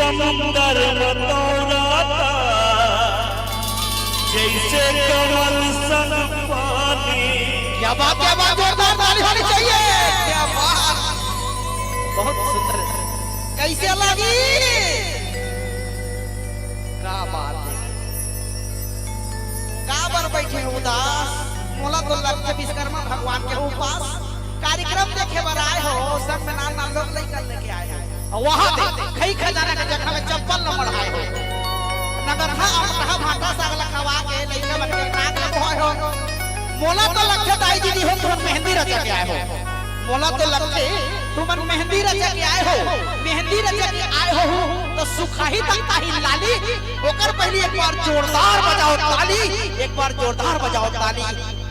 समुंदर मतौराता जैसे कमल सन पानी। क्या बात जोरदार ताली होनी चाहिए। क्या बात, बहुत सुंदर है। कैसे लगी? क्या बात है। काबर बैठे उदास, मोला तो लगता विश्वकर्मा भगवान के उपास कार्यक्रम देखे बर आए हो, सब में नाम लोग लेकर लेके आए हो। वहां खई खजाना के जगह में चप्पल न मढ़ाए हो, नगरहा अपना भाटा साग लखवा के लइका बन के नाक लगवाए हो। मोला तो लगता दाई दीदी हो तुम मेहंदी रचा के आए हो। मोला तो लगते तुम मेहंदी रचा के आए हो। मेहंदी रचा के आए हो तो सुखाही तक ही लाली। ओकर पहले एक बार जोरदार बजाओ ताली, एक बार जोरदार बजाओ ताली,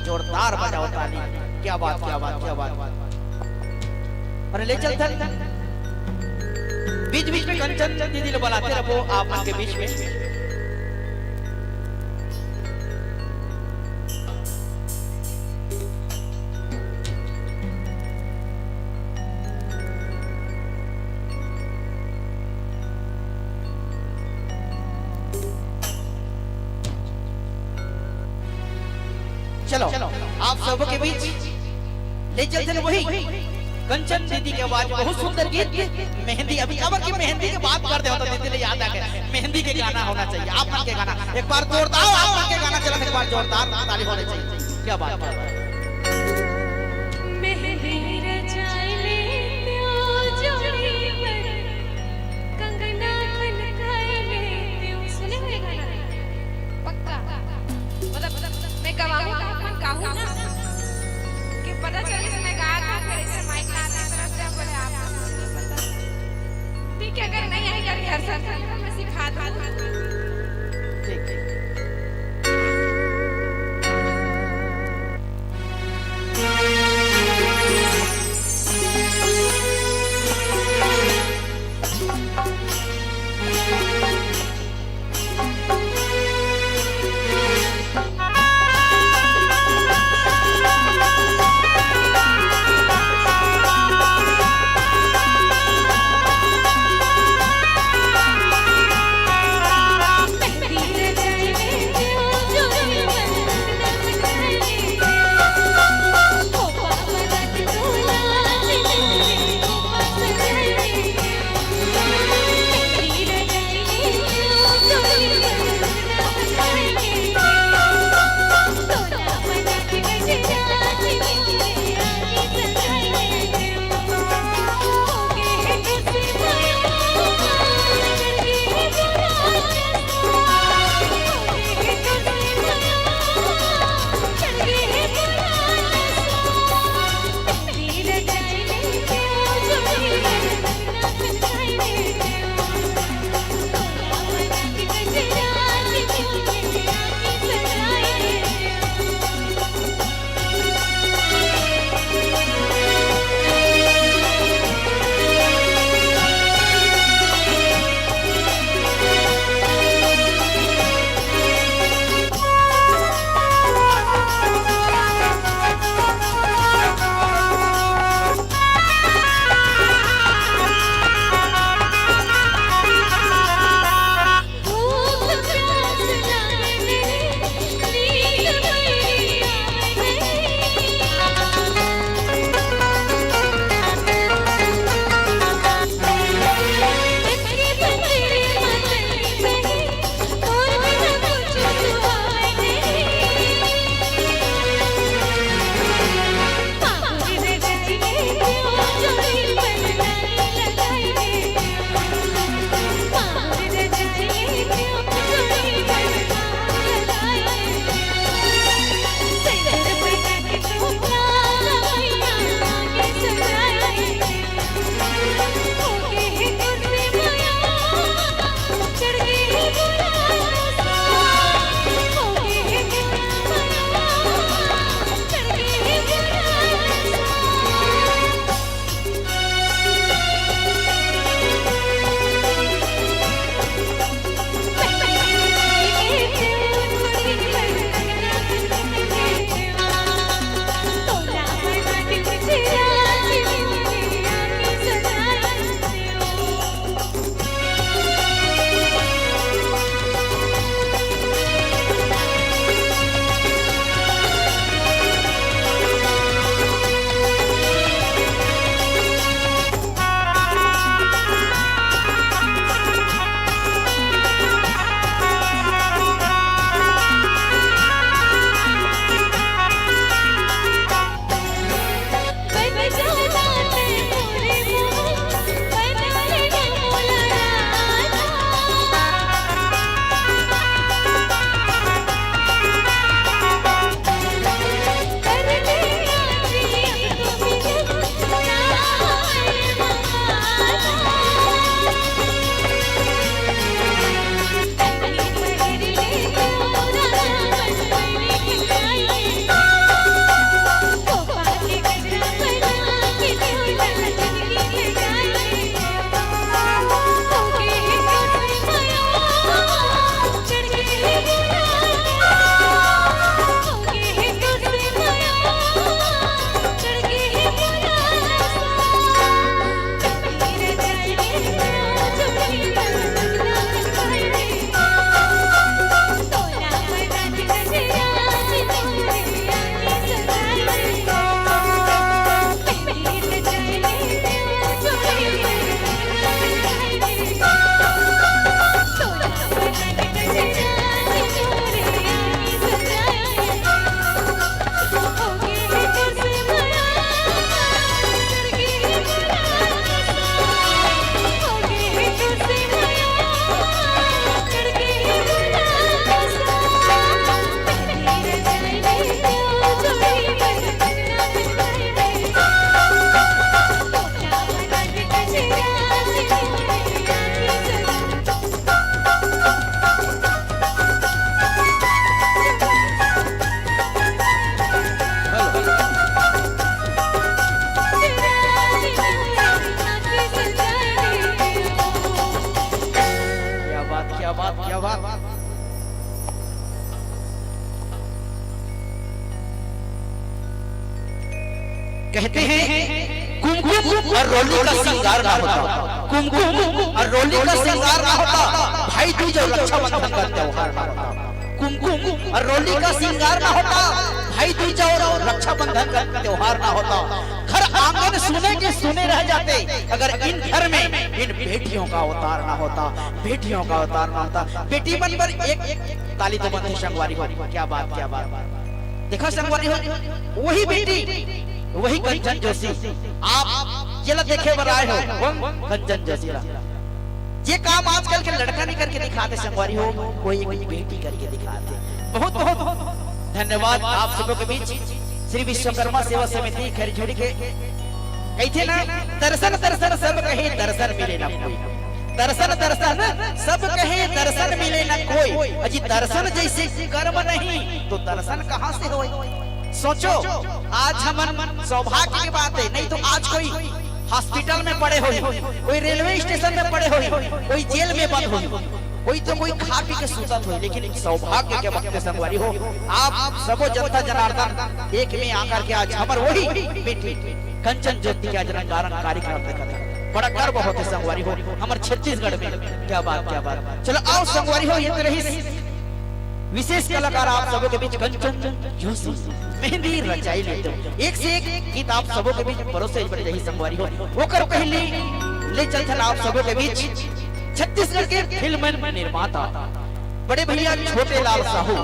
जोरदार बजाओ ताली। क्या बात, क्या बात, क्या बात। अरे ले चल बीच बीच में कंचन दीदी लोग बुलाते रहो आप उनके बीच में। चलो आप सबों के बीच ले चलते हैं वही कंचन दीदी की आवाज, बहुत सुंदर गीत मेहंदी। अभी अब की मेहंदी की बात करते हो तो दीदी ने याद आ गया मेहंदी के गाना होना चाहिए। आप के गाना एक बार जोरदार, आप के गाना चला एक बार जोरदार ताली होनी चाहिए। क्या बात, क्या बात। पता चले इसमें गाया था, फिर इसे माइक लाने तरफ जब बोले आप ठीक है, अगर नहीं आएगा रिहर्सल मैं सिखा दूंगा। ठीक ठीक। मेहंदी रचाई कहते हैं कुमकुम और रोली का श्रृंगार ना होता, कुमकुम और रोली का श्रृंगार ना होता, भाई दूज और रक्षाबंधन का त्योहार ना होता। कुमकुम और रोली का श्रृंगार ना होता, भाई दूज और रक्षाबंधन का त्योहार ना होता। घर आंगन सुने के सुने रह जाते अगर इन घर में इन बेटियों का अवतार ना होता, बेटियों का अवतार ना होता। बेटी बनकर एक ताली तो बनती संगवारी हो। क्या बात, क्या बात। देखो संगवारी हो, वही बेटी, वही कंचन जोशी। आप ये देखे बर आए हो कंचन जोशी। ये काम आजकल के लड़का नहीं करके दिखाते संगवारी हो, कोई एक बेटी करके दिखाते। बहुत बहुत धन्यवाद आप सबों के बीच श्री विश्वकर्मा सेवा समिति खैरझोड़ी के कहते ना, दर्शन दर्शन सब कहे दर्शन मिले ना कोई, दर्शन दर्शन सब कहे दर्शन मिले ना कोई। अजी दर्शन जैसे कर्म नहीं तो दर्शन कहाँ से होए? सोचो, आज हम सौभाग्य की बात है, नहीं तो आज कोई हॉस्पिटल में पड़े हो, कोई रेलवे स्टेशन में पड़े हो, कोई जेल में बंद हो, कोई तो कोई खा पी के सुतत हो। लेकिन सौभाग्य के वक्त संगवारी हो, आप सबो जनता जनार्दन एक में आकर के आज हमार वही बेटी कंचन ज्योति के आज रंगारंग कार्यक्रम देखा था। बड़ा गर्व होते संगवारी हो हमारे छत्तीसगढ़ में। क्या बात, क्या बात। चलो आओ संगवारी हो, ये रही विशेष कलाकार आप सबों के बीच कंचन जोशी मेहंदी रचाई लेते हो। एक से एक गीत आप सबों के बीच परोसे बड़ी रही संगवारी हो। होकर पहले ले चलते आप सबों के बीच छत्तीसगढ़ के फिल्म निर्माता बड़े भैया छोटे लाल साहू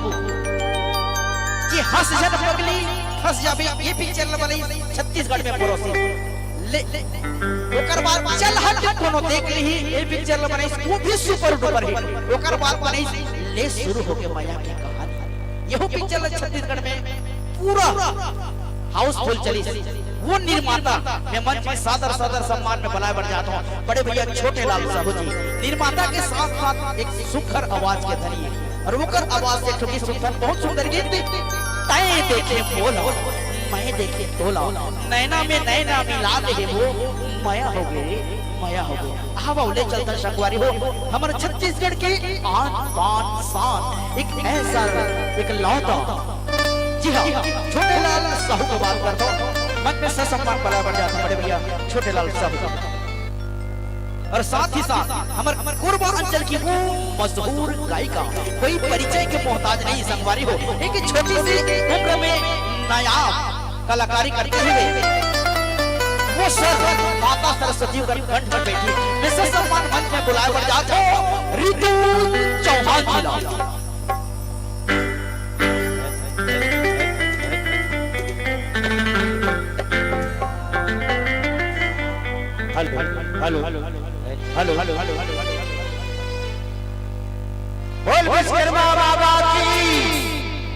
जी हंस जन पगली हंस जाबे, ये पिक्चर वाली छत्तीसगढ़ में परोसी ले ओकर बाद चल हट कोनो देख ली, ये पिक्चर बनाई वो भी सुपर डुपर हिट। ओकर बाद बनाई ले शुरू हो के माया की कहानी। यह पिक्चर छत्तीसगढ़ में पूरा हाउसफुल चली। वो निर्माता मैं मंच में सादर सादर सम्मान में बुलाए बढ़ जाता हूँ बड़े भैया छोटे लाल साहू जी। निर्माता के साथ साथ एक सुखर आवाज के धनी है और वो आवाज से ठुकी सुखर बहुत सुंदर गीत तय देखे बोला मैं देखे तोला, नैना में नैना मिला दे वो माया हो गए, माया हो गए। हवा ले चलता संगवारी हो हमारे छत्तीसगढ़ के आन बान शान एक ऐसा एक लौता। जी हाँ, छोटे लाल साहू को बात करता हूँ, मन में ससम्मान बड़ा बढ़ जाता बड़े भैया छोटे लाल साहू। और साथ ही साथ हमारे कोरबा अंचल की वो मशहूर गायिका, कोई परिचय के मोहताज नहीं संगवारी हो, एक छोटी सी उम्र में नायाब कलाकारी करते हुए वो सर माता सरस्वती कंठ पर बैठी मैं ससम्मान मंच में बुलाए बढ़ जाता हूँ Ritu Chauhan ji. Hello hello hello hello hello बोल विश्वकर्मा बाबा की,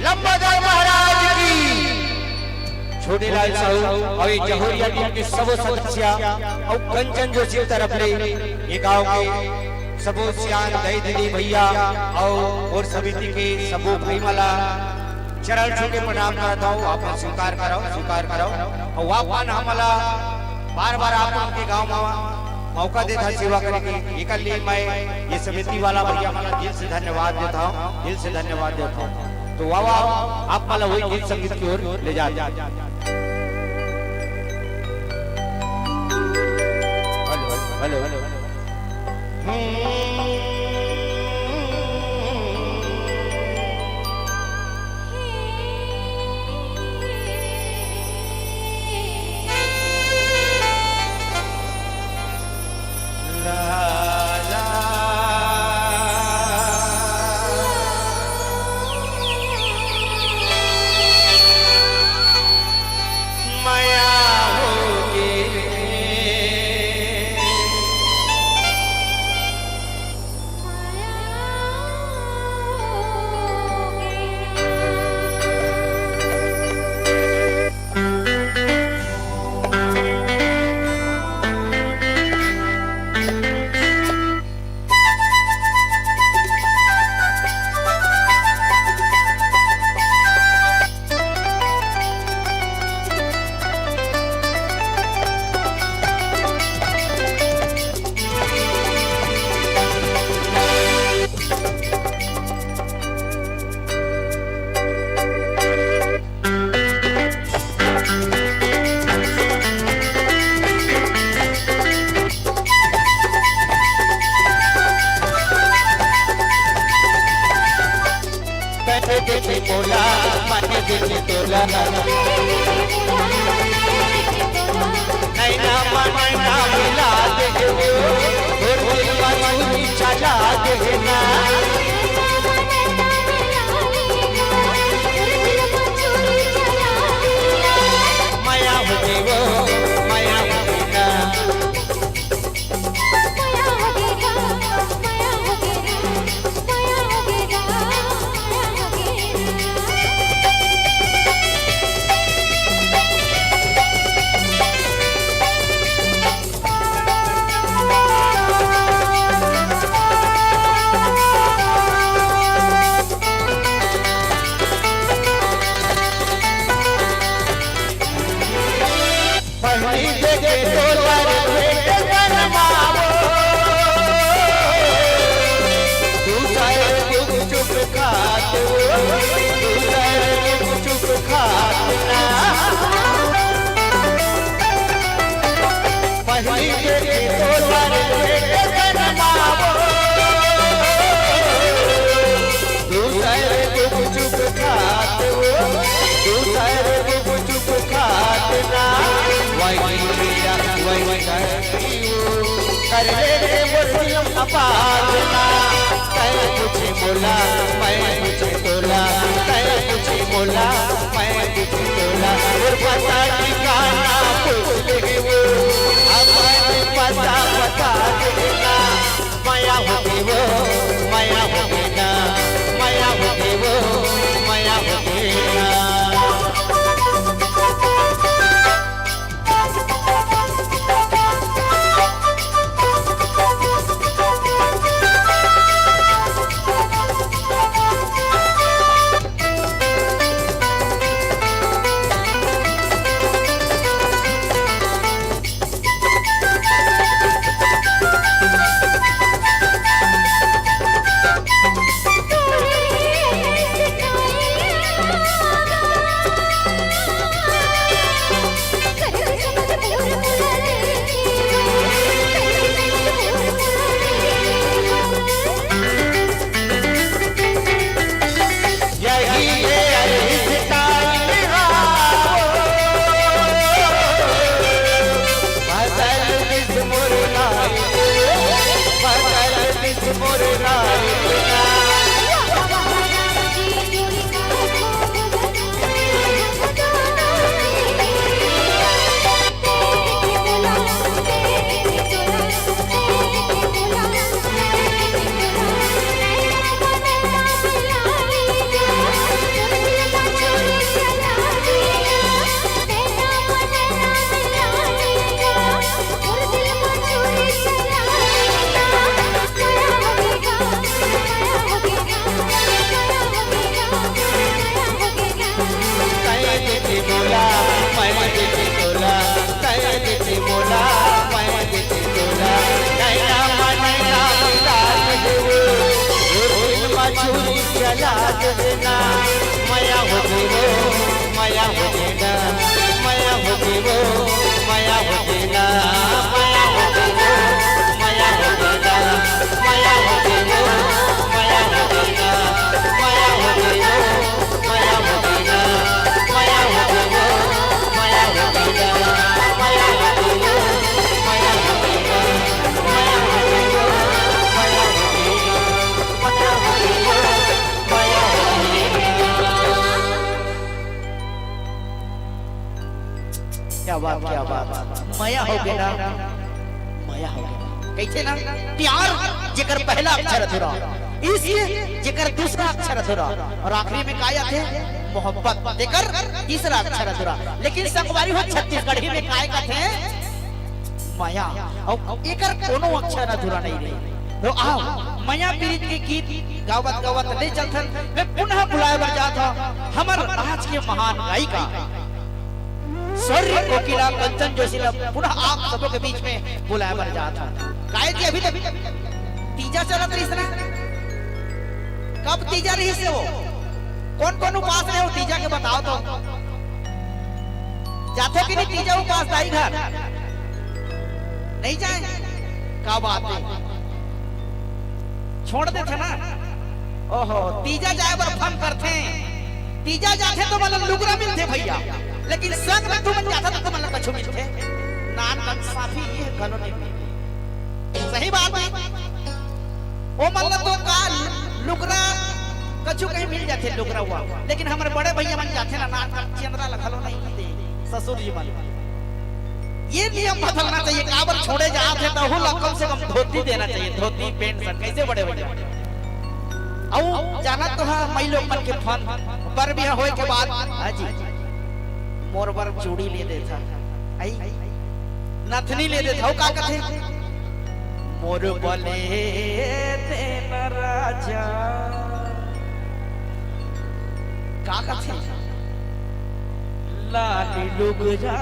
लंबोदर महाराज की। छोटे लाल साहू और जहोरिया टीम के सबो सदस्य और कंचन जोशी तरफ ले ये गांव के सबो सियान दई दीदी भैया और समिति के सबो भाई माला चरण छू के प्रणाम करता हूँ। आप स्वीकार करो और वापन हमारा बार बार आप उनके गांव में मौका देता सेवा करने की। एक लिए मैं ये समिति वाला भैया माला दिल से धन्यवाद देता हूँ, दिल से धन्यवाद देता हूँ। तो वाह आप माला वही गीत संगीत की ओर ले जा। हेलो हेलो देखे तोला नैना नैना मिला दे और दिलवा चूरी चला देना माया हो गई वो माया हो गई ना पहली देखे तोला बेटे जन्मावो तू चाहे चुप चुप खाते तू चाहे चुप चुप खाते पहली देखे तोला बेटे जन्मावो तू चाहे चुप चुप खाते तू चाहे चुप चुप खाते कर ले मुर्तियम अपाजना कह कुछ बोला मैं कुछ तोला कह कुछ बोला मैं कुछ तोला और पता ठिकाना पूछ ले वो अब पता बता देना माया हो गई वो माया हो गई ना माया हो गई वो माया हो गई ना चला देना माया हो गई वो माया हो देना माया हो गई वो माया हो देना माया हो गई वो माया हो देना माया हो गई वो माया हो देना माया हो गई वो माया हो देना माया हो गई वो माया हो देना माया हो गई वो माया हो देना माया हो गई वो माया हो देना क्या बात माया हो गया ना माया हो गया कैसे ना प्यार जेकर पहला अक्षर अधूरा इसलिए जेकर दूसरा अक्षर अधूरा और आखिरी में काया थे मोहब्बत देकर तीसरा अक्षर अधूरा लेकिन संगवारी हो छत्तीसगढ़ी में काय का थे माया और एकर कोनो अक्षर अधूरा नहीं रही तो आओ माया पीरित के गीत गावत गावत ले चलथन मैं पुनः बुलाए बर जाता हमर आज के महान गायिका स्वर्य कोकिला कंचन जोशी पुनः आप सबों के बीच में बुलाया बर जाता गाय जी अभी तक तीजा चला रही ना कब तीजा रही से हो कौन कौन उपास रहे हो तीजा के बताओ तो जाते कि नहीं तीजा उपास दाई घर नहीं जाए क्या बात है छोड़ दे थे ना ओहो तीजा जाए बर फन करते तीजा जाते तो मतलब लुगरा मिलते भैया, लेकिन संग में तुम जाता तो मतलब कछु मिलते नान बन साफी ये गनो नहीं। सही बात है ओ मतलब तो का लुगरा कछु कहीं मिल जाते लुगरा हुआ, लेकिन हमारे बड़े भैया बन जाते ना नान का चंद्रा लखलो नहीं दे ससुर जी मन। ये नियम बदलना चाहिए, काबर छोड़े जाते तो हुला कम से कम धोती देना चाहिए, धोती पेंट सर कैसे बड़े भैया औ जाना तो है मई लोग मन के फन पर भी होए के बाद हाजी मोर बर चूड़ी ले देता आई नथनी ले देता का कथे मोर बोले तेन राजा का कथे लाली लुगरा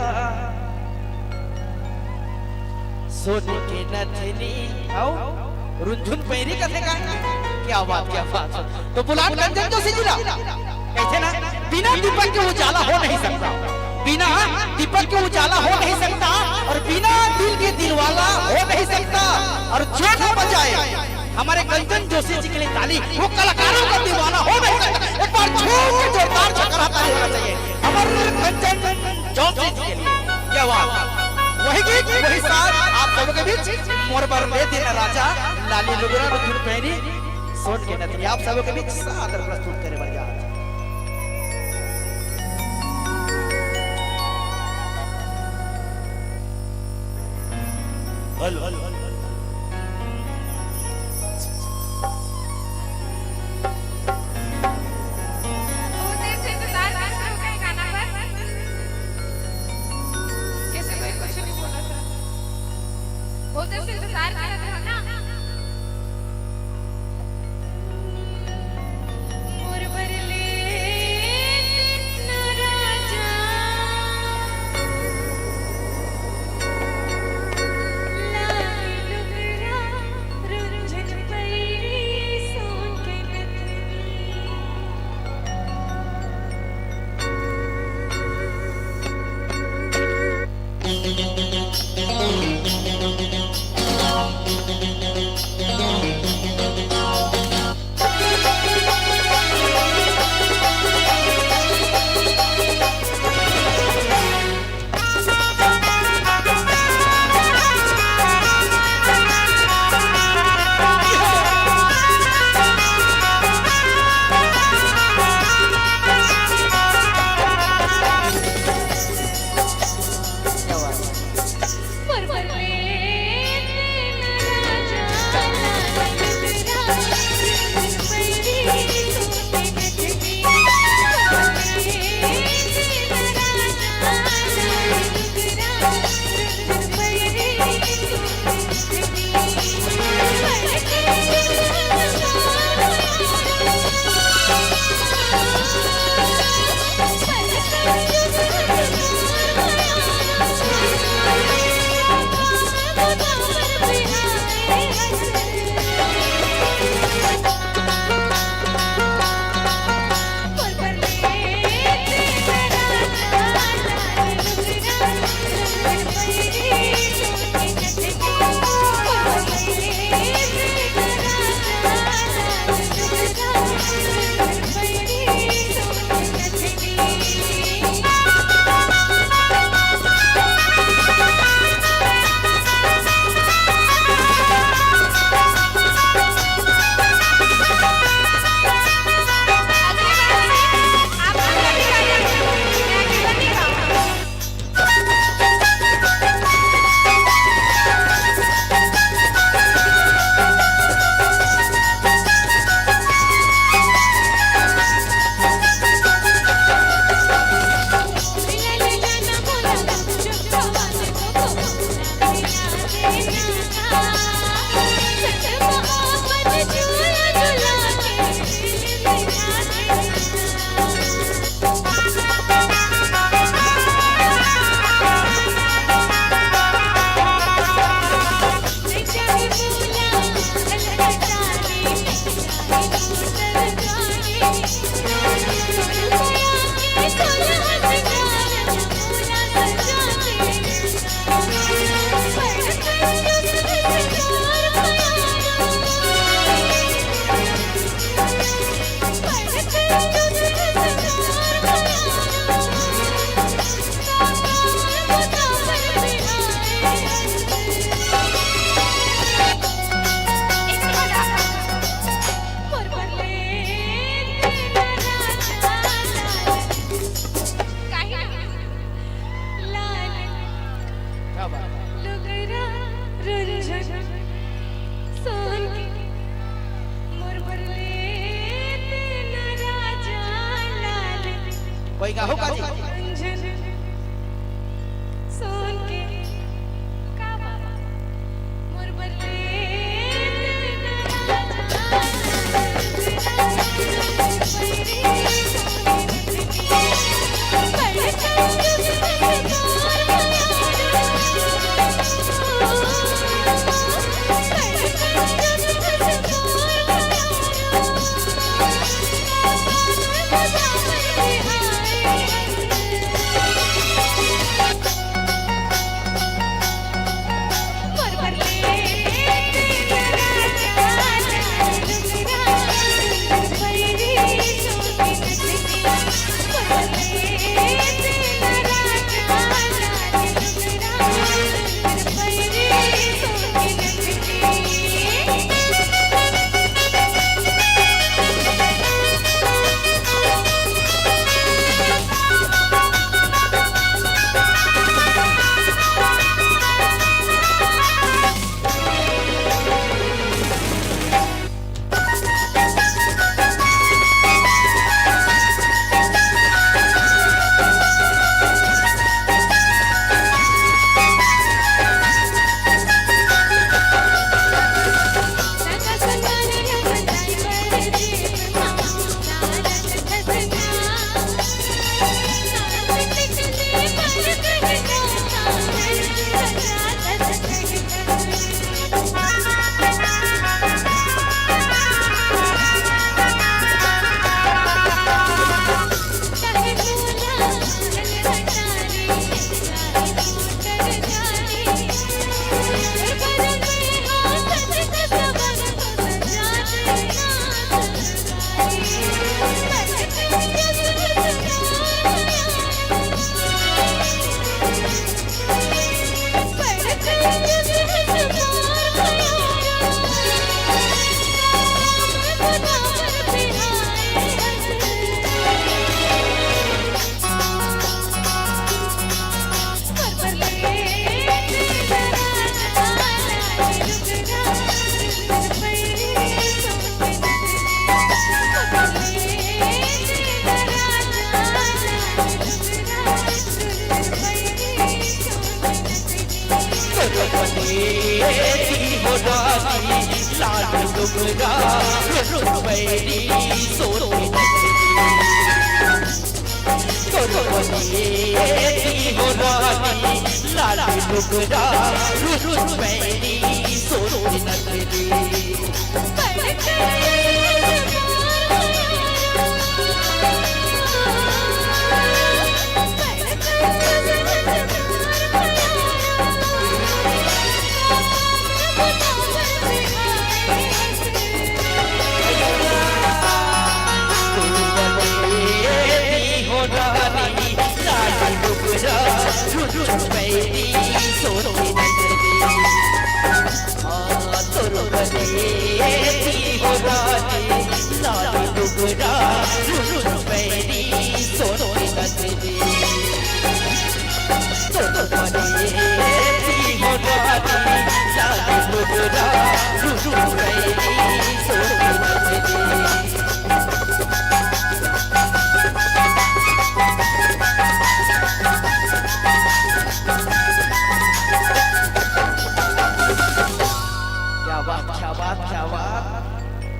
सोने के नथनी औ रुंझुन पैरी कथे का क्या बात तो बुलान गंजन जोशी जी ना कहते ना बिना दीपक के उजाला हो नहीं सकता, बिना दीपक के उजाला हो नहीं सकता और बिना दिल के दिलवाला हो नहीं सकता। और जो न बजाए हमारे गंजन जोशी जी के लिए ताली, वो कलाकारों का दीवाना हो नहीं सकता। एक बार झूम के जोरदार चक्कर आता होना चाहिए हमारे गंजन जोशी जी के लिए। क्या बात वही गीत वही साथ आप सबों के बीच मोर पर ले देना राजा लाली लुगरा रुझुन पैरी सोन के नथनी आप सबों के बीच सादर प्रस्तुत करे बढ़ जा। बहुत देर से इंतजार कर रहे हो कहीं गाना पर, कैसे कोई कुछ नहीं बोला था। बहुत देर से इंतजार कर रहे हो ना। मोर बरले तेन राजा लाली सोन के कावा मोर बल्ले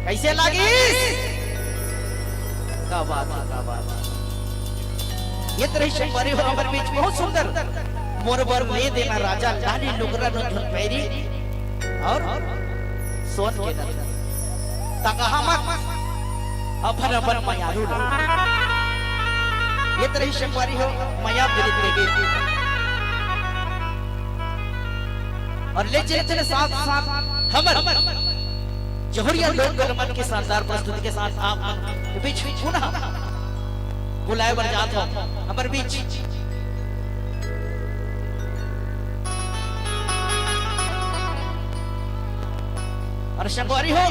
कैसे लगी? क्या बात है, क्या बात है। ये दृश्य हमारे हमारे बीच बहुत सुंदर मोरबर ले देना राजा लाली लुगरा न धुन पैरी और सोन के नर तका हम अपन अपन मयारू ये दृश्य हमारी हो माया विदित लेगी और ले चले साथ साथ हमर जौहरिया लोक गगन के शानदार प्रस्तुति के साथ आप बीच पुनः बुलाए बर जात हो हमर बीच और शंकवारी हो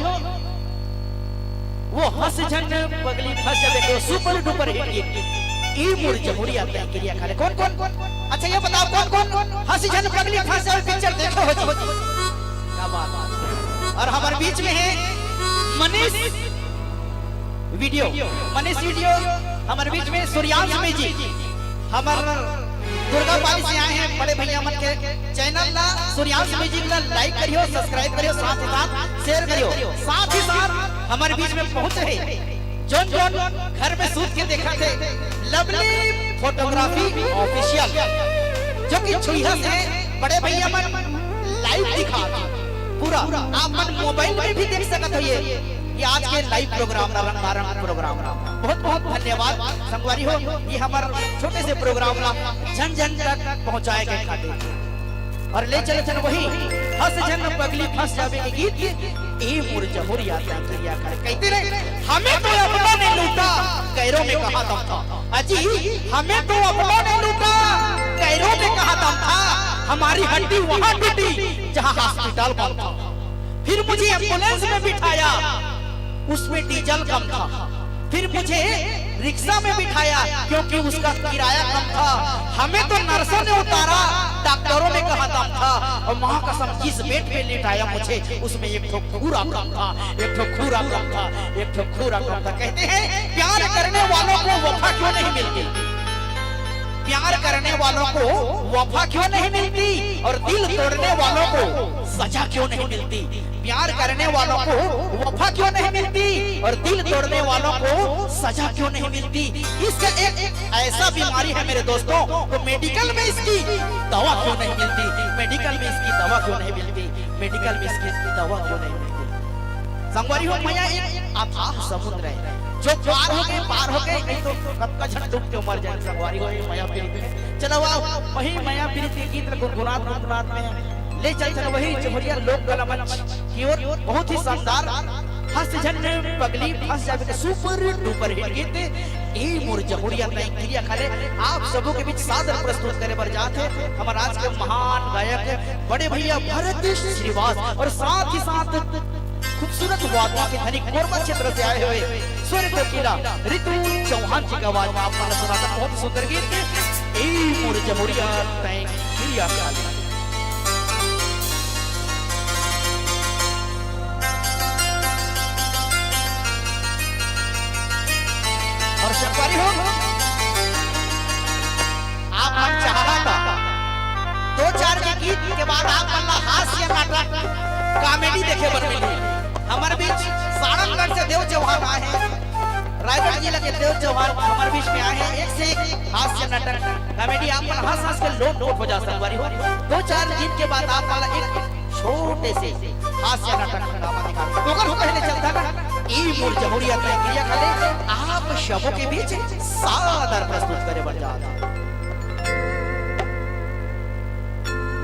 वो हंस झन पगली फंस जावे तो सुपर डुपर हिट ई मोर जौहरिया के क्रिया खाले कौन कौन अच्छा ये बताओ कौन कौन हंस झन पगली फंस जावे पिक्चर देखो हो क्या बात और हमारे बीच में है मनीष वीडियो हमारे बीच में सूर्यांश में जी हमारा दुर्गा पाली से आए हैं बड़े भैया मन के चैनल ला सूर्यांश म्यूजिक ला लाइक करियो, सब्सक्राइब करियो, साथ ही साथ शेयर करियो। साथ ही साथ हमारे बीच में पहुंचे हैं जोन जोन घर में सूत के देखा थे लवली फोटोग्राफी ऑफिशियल, जो कि छुईहा से बड़े भैया मन लाइव दिखा पूरा आप मन मोबाइल में भी देख सकत हो। ये आज के लाइव प्रोग्राम रंगारंग प्रोग्राम बहुत बहुत धन्यवाद संगवारी हो। ये हमारे छोटे से प्रोग्राम ला जन जन तक पहुंचाए गए खातिर और ले चले चल वही हंस जन पगली फंस जावे के गीत ए मोर जमुरिया तकिया कर कहते रहे हमें तो अपना ने लूटा कैरों में कहा दम था। अजी हमें तो अपना ने लूटा कैरों में कहा दम था, हमारी हड्डी वहां टूटी जहां हॉस्पिटल बंद था। फिर मुझे एम्बुलेंस में बिठाया, उसमें डीजल कम था। फिर मुझे रिक्शा में बिठाया क्योंकि उसका किराया कम था। हमें तो नर्सों ने उतारा, डॉक्टरों ने कहा दम था। और माँ कसम जिस बेड पे लेटाया मुझे उसमें एक ठो खूरा कम था, एक ठो खूरा कम था, एक ठो खूरा कम था। कहते हैं प्यार करने वालों को वफा क्यों नहीं मिलती, प्यार करने वालों को वफा क्यों नहीं मिलती, और दिल तोड़ने वालों को सजा क्यों नहीं मिलती। प्यार करने वालों को वफा क्यों नहीं मिलती और दिल तोड़ने वालों को सजा क्यों नहीं मिलती। इसका एक ऐसा बीमारी है मेरे दोस्तों, तो मेडिकल में इसकी दवा क्यों नहीं मिलती, मेडिकल में इसकी दवा क्यों नहीं मिलती, मेडिकल में इसकी दवा क्यों नहीं मिलती। संगवारी हो मैया एक अथाह समुद्र है जो पार हो गए नहीं तो कब का झट डूब के मर जाए। संगवारी हो माया प्रीति चलो आओ वही माया प्रीति गीत गुनगुनात में ले चल चल वही जमुरिया लोक कला मंच की ओर बहुत ही शानदार हंस जन पगली फंस जावे के सुपर डुपर हिट गीत ए मोर जमुरिया तय क्रिया खाले आप सबों के बीच सादर प्रस्तुत करे बर जाते हमारे आज के महान गायक बड़े भैया भरत श्रीवास और साथ ही साथ खूबसूरत वादों के धनी कोरबा क्षेत्र से आए हुए स्वर कोकिला ऋतु चौहान जी का आवाज में आपने सुना था बहुत सुंदर गीत ए मोर जमुरिया तय क्रिया खाले। और संगवारी हो आप मन चाहला था 2-4 के गीत के बाद आप मन हास्य नाटक कॉमेडी देखे बर मिली। हमारे बीच सारणगढ़ से देव चौहान आए हैं, रायगढ़ जिला के देव चौहान हमारे बीच में आए हैं। एक से एक हास्य नाटक कॉमेडी आप मन हंस हंस के लोट हो जा। संगवारी हो 2-4 गीत के बाद आप वाला एक छोटे से हास्य नाटक ड्रामा दिखा तो पहले चलता ना ई मोर जमुरिया तय क्रिया खाले आप शबों के बीच सादर प्रस्तुत करे बन जाता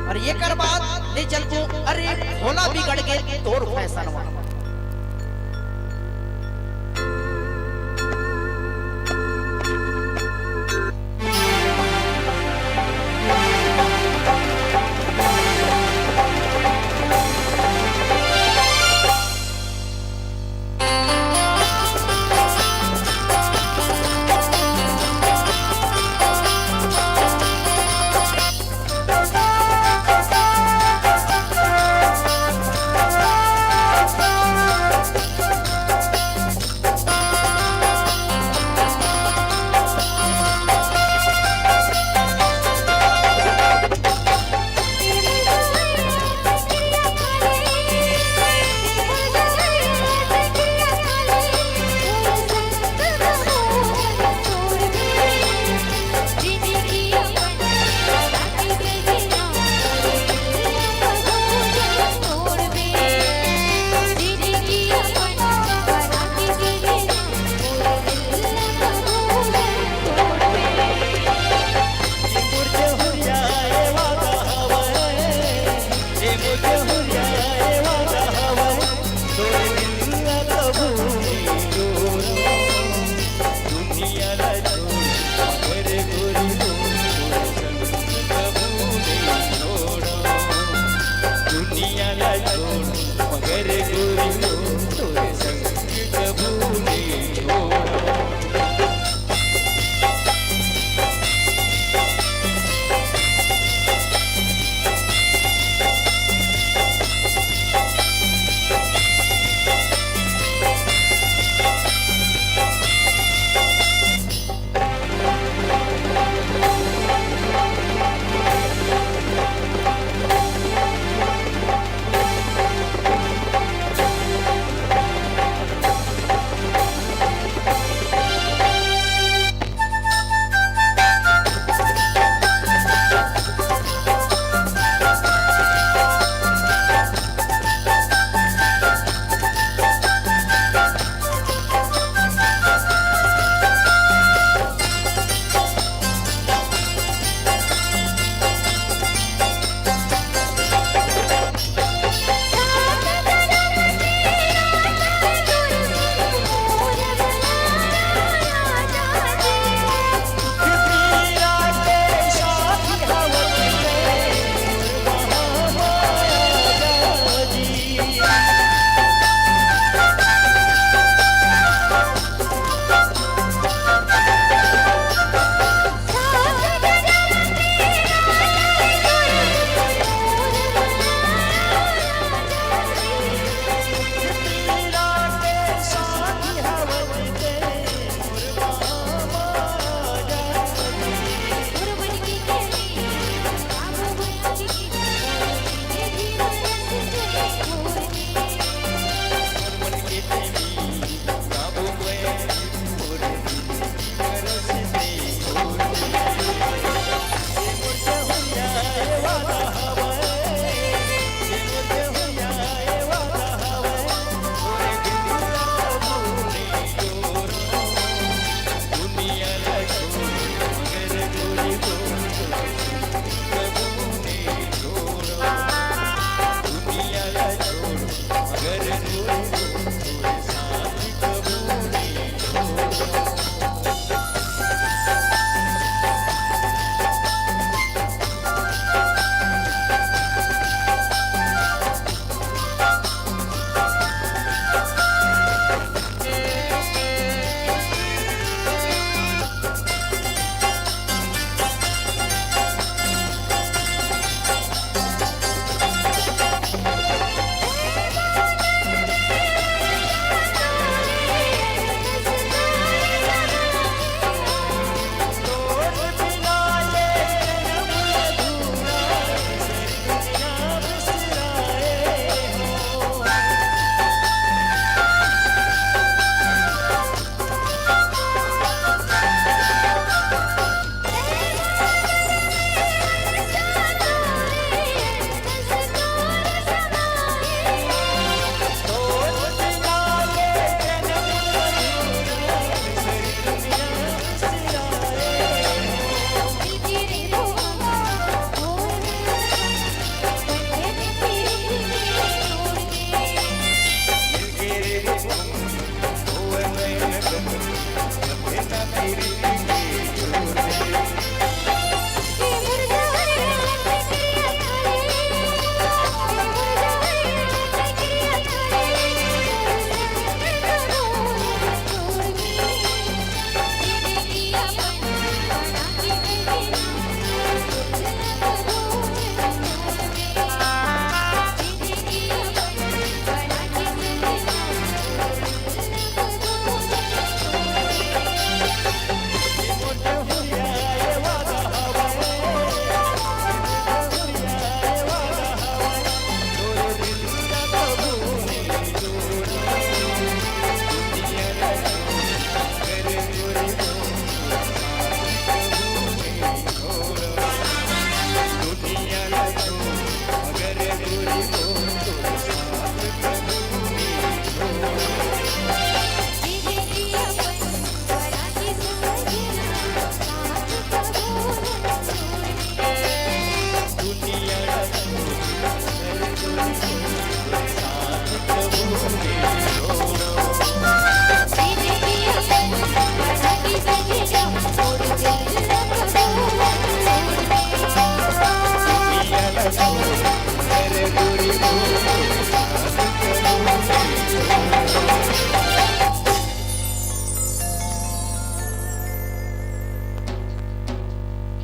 और ये कर बात ले चल को अरे भोला बिगड़ गए तोर फैशन वाला।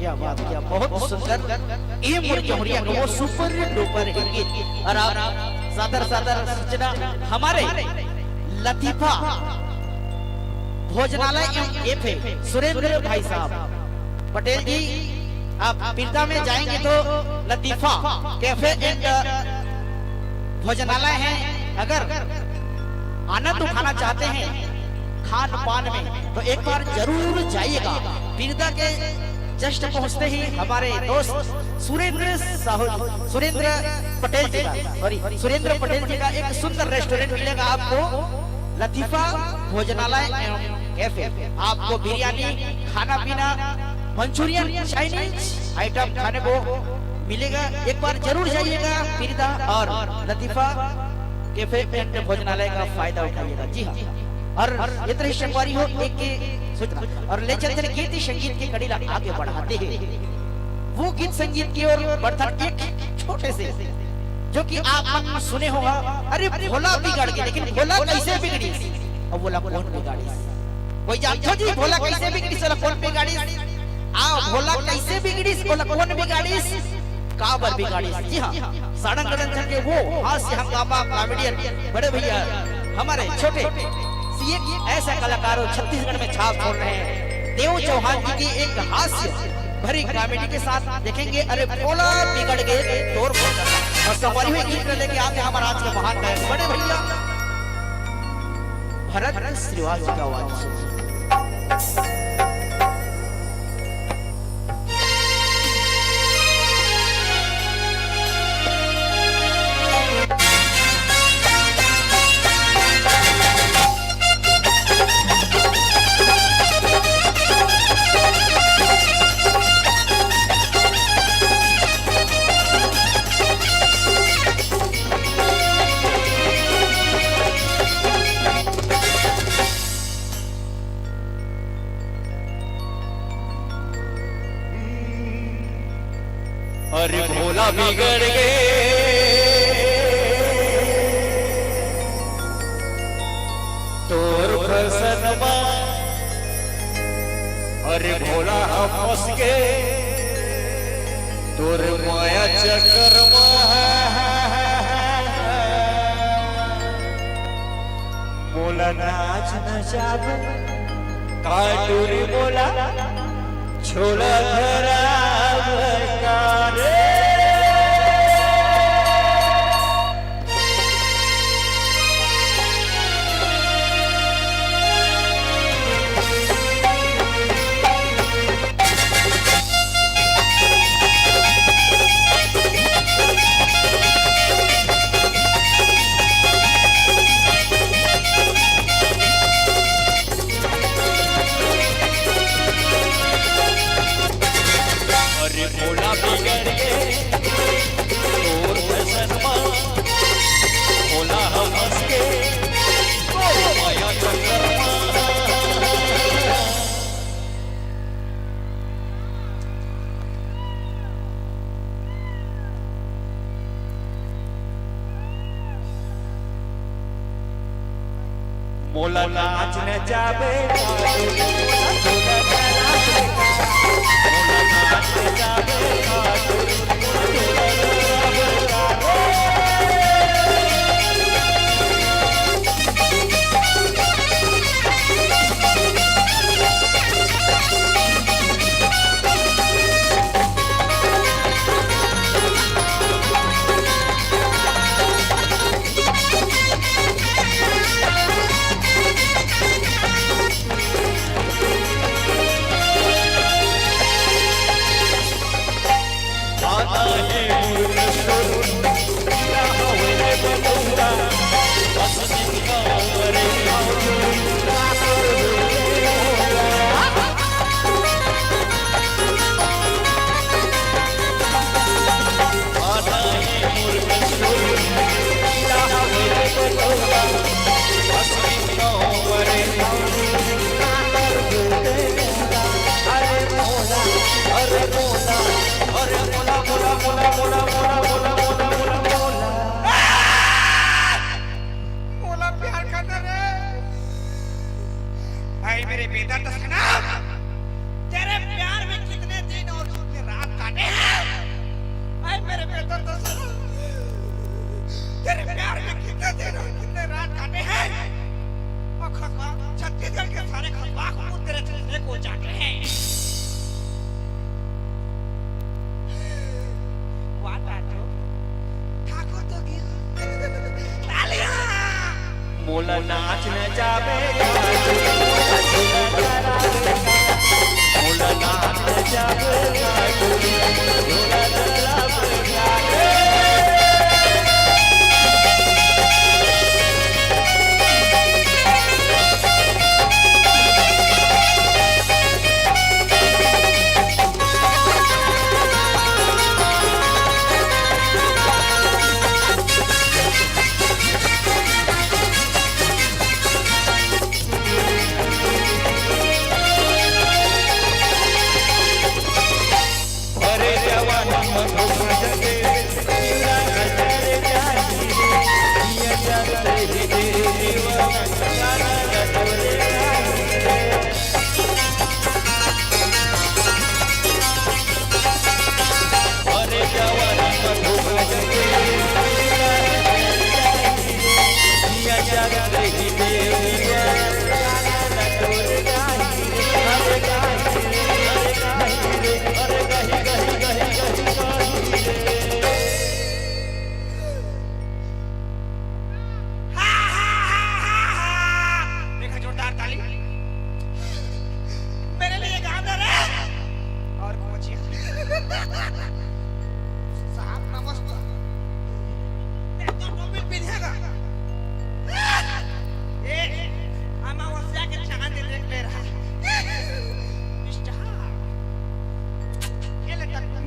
क्या बात, क्या बहुत सुंदर। ये मोर जमुरिया का वो सुपर डुपर हिट गीत। और आप सादर सादर सूचना हमारे लतीफा भोजनालय एवं एफए सुरेंद्र भाई साहब पटेल जी, आप पीरता में जाएंगे तो लतीफा कैफे एंड भोजनालय है। अगर आनंद उठाना चाहते हैं खान पान में तो एक बार जरूर जाइएगा। पीरता के जस्ट पहुंचते ही हमारे दोस्त सुरेंद्र पटेल जी का सुरेंद्र पटेल जी का एक सुंदर रेस्टोरेंट मिलेगा आपको, लतीफा भोजनालय एवं कैफे। आपको बिरयानी, खाना पीना, मंचूरियन, चाइनीज आइटम खाने को मिलेगा। एक बार जरूर जाइएगा पीरता और लतीफा कैफे एंड भोजनालय का फायदा उठाइएगा। जी हाँ, और ये तरह शंकवारी हो एक के सूचना और ले चलते गीत संगीत की कड़ी आगे बढ़ाते हैं। वो गीत संगीत की ओर बढ़कर एक छोटे से जो कि आप सुने होगा, अरे भोला बिगड़ गया, लेकिन भोला कैसे बिगड़ी? अब बोला कौन बिगाड़ी? कोई जानते जी भोला कैसे बिगड़ी? बोला कौन बिगाड़ी? भोला कैसे बिगड़ी? बोला कौन बिगाड़ी? काबर बिगाड़ी? जी हाँ, साड़ंग गड़न के वो हास्य हंगामा कॉमेडियन बड़े भैया हमारे छोटे सी ऐसा कलाकारों छत्तीसगढ़ में छाप छोड़ रहे हैं। देव चौहान जी की एक हास्य भरी कॉमेडी के साथ देखेंगे, अरे भोला बिगड़ गए तोर और सवारी हुई गीत लेके आते हैं हमारा आज के महान गायक बड़े भैया भरत श्रीवास्तव का आवाज। अरे भोला बिगड़ गए तोर फसनवा, अरे भोला हम फंस गए तोर माया चक्करवा। मोला नाच नचाब काटूरी बोला छोला खराब कारे। भोला बिगड़ गए तोर फसनवा, भोला हम हंस के माया चक्करवा। मोला नाच न जाबे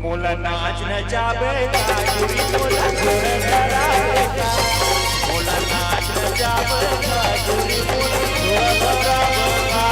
मोला नाच न जाबेगा दूरी मोला छोड़ डरावेगा मोला नाच न जाबेगा दूरी मोला छोड़ डरावेगा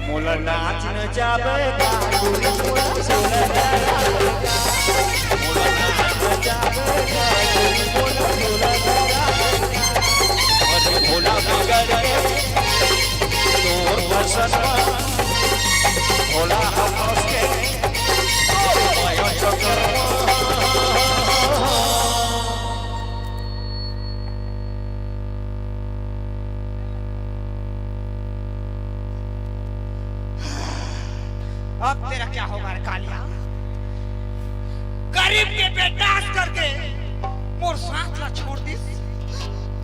मोला नाच न जाबेगा दूरी मोला छोड़ डरावेगा मोला नाच न जाबेगा दूरी मोला छोड़ डरावेगा अरे भोला बिगड़ के तोर बसना भोला हंस के माया चक्कर अब तेरा क्या होगा रे कालिया? गरीब के बेटास करके मोर साथ ला छोड़ दी।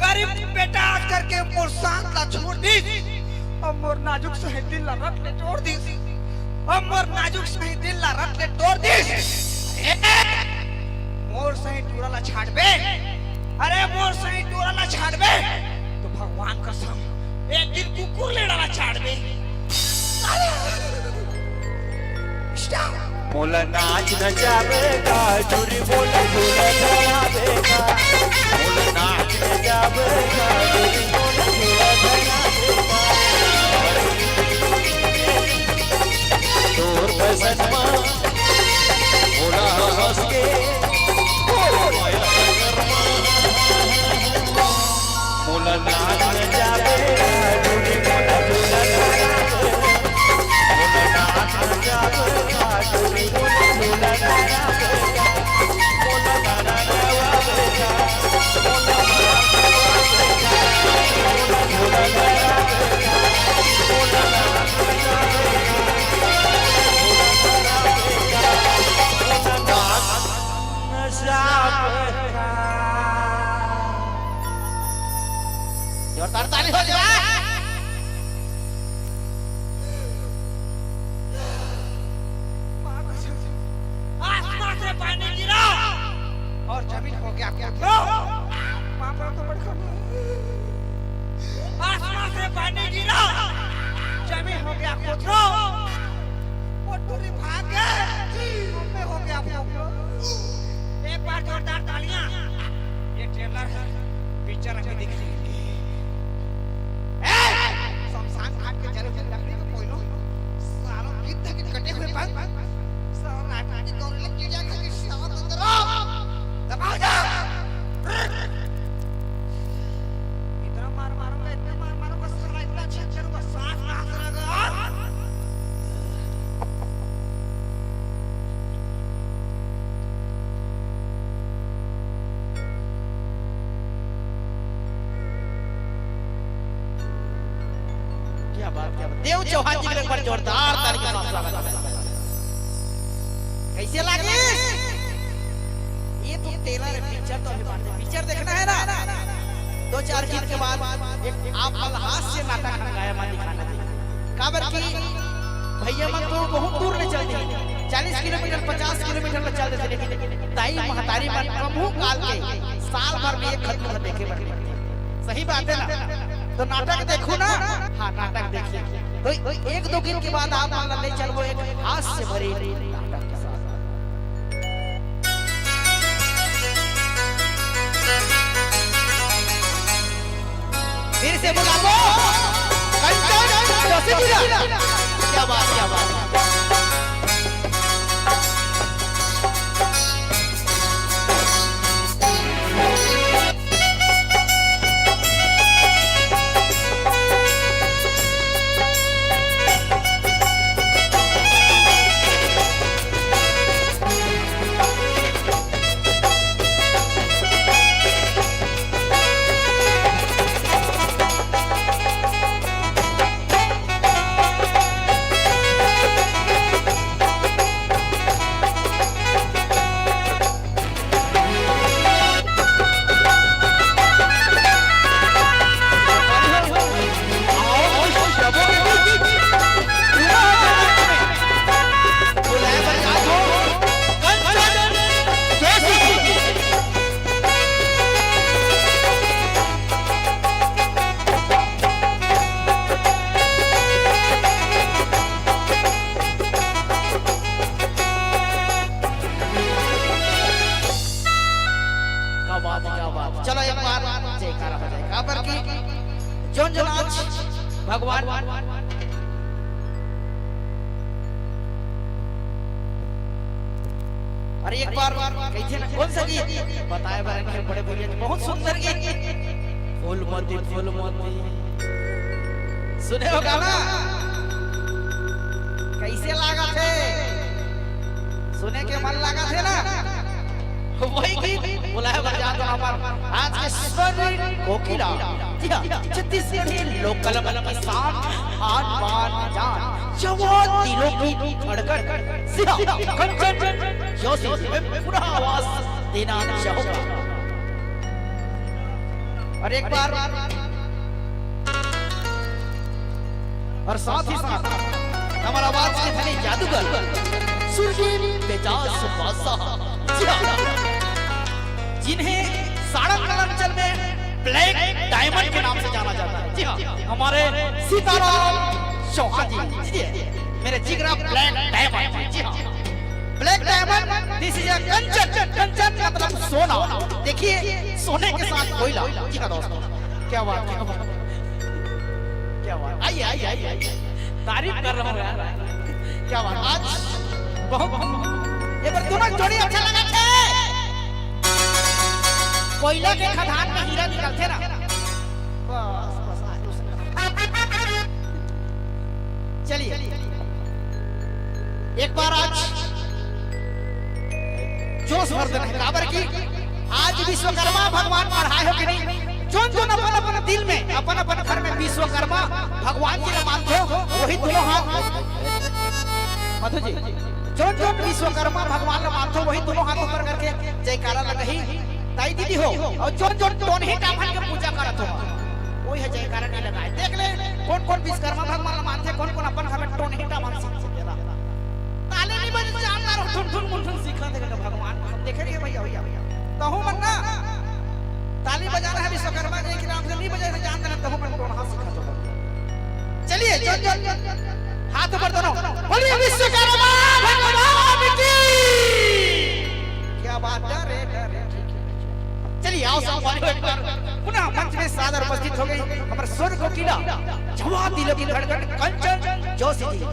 गरीब के बेटास करके मोर साथ ला छोड़ दी। अब मोर नाजुक सही दिल ला रख ले तोड़ दी। अब मोर नाजुक सही दिल ला रख ले तोड़ दी। मोर सही टूरा ला छाड़ बे। अरे मोर सही टूरा ला छाड़ बे तो भगवान कसम एक दिन कुकुर लेड़ा ला छाड़ बे। मोला नाच न जाबेगा दूरी मोला छोड़ डरावेगा मोला नाच न जाबेगा दूरी मोला छोड़ डरावेगा तोर बसनमा मोला हंस के माया चक्करमा मोला नाच न जाबेगा दूरी मोला छोड़ डरावेगा मोला नाच न जाबेगा दूरी मोला छोड़ डरावेगा मोला गाना गावेगा मोला मारा गावेगा मोला छोड़ डरावेगा मोला नाच न जाबेगा मोला नाच न जाबेगा जोरदार ताली हो जाए। आसमान से पानी गिरा और जमीन हो गया खोदरो। वहां पर तो बड़ी आसमान से पानी गिरा जमीन हो गया खोदरो। वो टूरी भाग गए में हो गया खोदरो। एक बार जोरदार तालियां। ये ट्रेलर है पिक्चर अभी दिख रही है। शमशान घाट के जले हुए लकड़ी को कोयलो सालों गीत तक कटे हुए पंख सालों नाटक गौरले कीड़ा खा के सावन अंदर दबाओ जा। इतना मार मारूंगा साला इतना अच्छा करूंगा सांस ना आएगा। क्या बात देव चौहान जी के एक बार जोरदार ताली के साथ स्वागत है। कैसे लगे? ये तो ट्रेलर पिक्चर तो अभी बात है। पिक्चर देखना है ना 2-4 गीत के बाद एक आप हास्य नाटक रंगाया मान दिखाना चाहिए। काबर की भैया मन तो बहुत दूर ले चल दी 40 किलोमीटर 50 किलोमीटर ले चल देते लेकिन दाई महतारी मन कबू काल के साल भर में एक खत्म देखे बने। सही बात है ना? तो नाटक देखो ना। हाँ नाटक देखिए तो एक दो दिन के बाद आप ले चलो एक हास्य भरे नाटक के साथ। फिर से बुलाओ कंचन जोशीपुरा। क्या बात क्या बात। चलो एक बार जयकारा हो जाएगा पर की जोन जोन आज भगवान अरे एक बार कैसे ना कौन सा गीत बताए बारे में बड़े भैया बहुत सुंदर गीत फूलमती सुने हो गाना कैसे लगा थे सुने के मन लगा थे ना वही गीत बुलाया बजा दो हमार आज के स्वर कोकिला छत्तीसगढ़ी लोकल मन की शान आन बान जान जवान दिलों की धड़कन सिया कंचन जोशी में पूरा आवाज देना चाहूंगा। और एक बार और साथ ही साथ हमारा आवाज के धनी जादूगर सुरजीत बेजाज बादशाह जिन्हें साड़न अंचल में ब्लैक डायमंड के नाम से जाना जाता है। जी हाँ हमारे सीताराम चौहान जी मेरे जिगरा ब्लैक डायमंड। जी हाँ black diamond this is a kanchan. कंचन मतलब सोना। देखिए सोने के साथ कोयला। जी हाँ दोस्तों क्या बात क्या बात। आइए आइए आइए तारीफ कर रहा हूँ यार क्या बात। आज बहुत ये बार दोनों जोड़ी अच्छा लगा थे। कोयला के खदान में हीरा निकलते ना बस चलिए एक बार आज जोश भर देना है बराबर की। आज विश्वकर्मा भगवान पढ़ाए हो कि नहीं जोन जोन अपन अपन दिल में अपन अपन घर में विश्वकर्मा भगवान जी ने मानते हो वही दोनों हाथ मधु जी जोन जोन विश्वकर्मा भगवान ने मानते हो वही दोनों हाथ ऊपर करके जयकारा लगाई ताई दीदी हो और जोन जोन दोन ही टाइम के पूजा करत हो वही है जयकारा नहीं लगाए। देख ले कौन कौन विश्वकर्मा भगवान ने मानते कौन कौन अपन घर में टोन ही टाइम सीख सकेला। ताले नहीं बज जानदार हो ठुन ठुन मुठुन सिखा देगा भगवान हम देख रहे हैं भैया भैया तो हूं मन ना ताली बजाना है विश्वकर्मा जी के नाम से नहीं बजाए जान देना तो हूं मन टोन हाथ सिखा दो। चलिए जोन जोन हाथ ऊपर दोनों बोलिए विश्वकर्मा भगवान की क्या बात है रे। चलिए आओ सब पुनः मंच में सादर उपस्थित हो गई हमारे स्वर कोकिला जवान दिलों की धड़कन कंचन जोशी जी।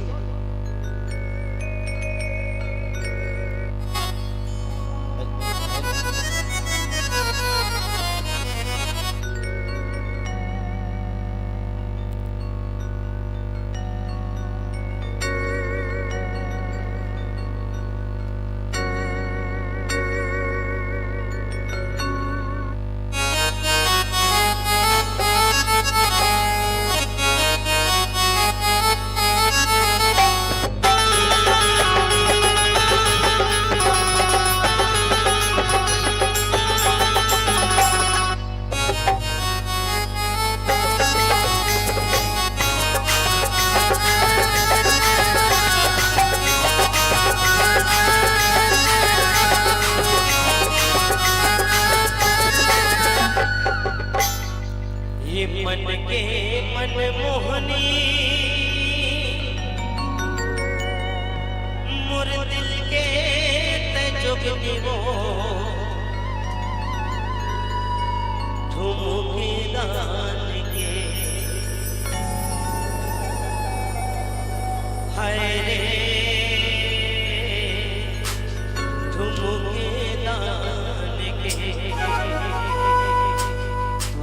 मुके दान के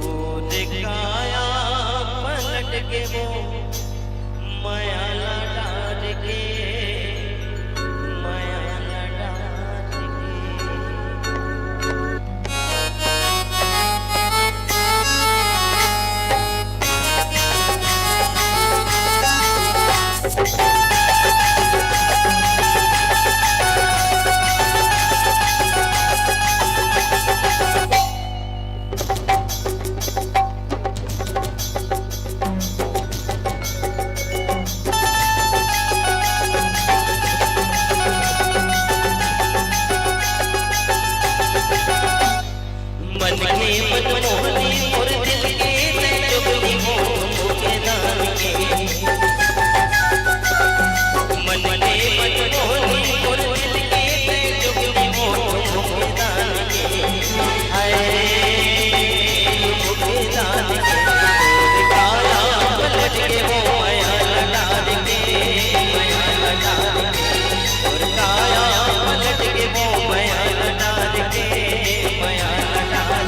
तूने काया पलट के वो माया लडार के माया लडार के मन के मनमोहनी और दिल के जुगनी हो मुके दान के मन के मनमोहनी और दिल के जुगनी हो मुके दान के हाय मुके दान के काया पलट के वो माया लडार के माया लडार के और काया पलट के वो माया लडार के माया लडार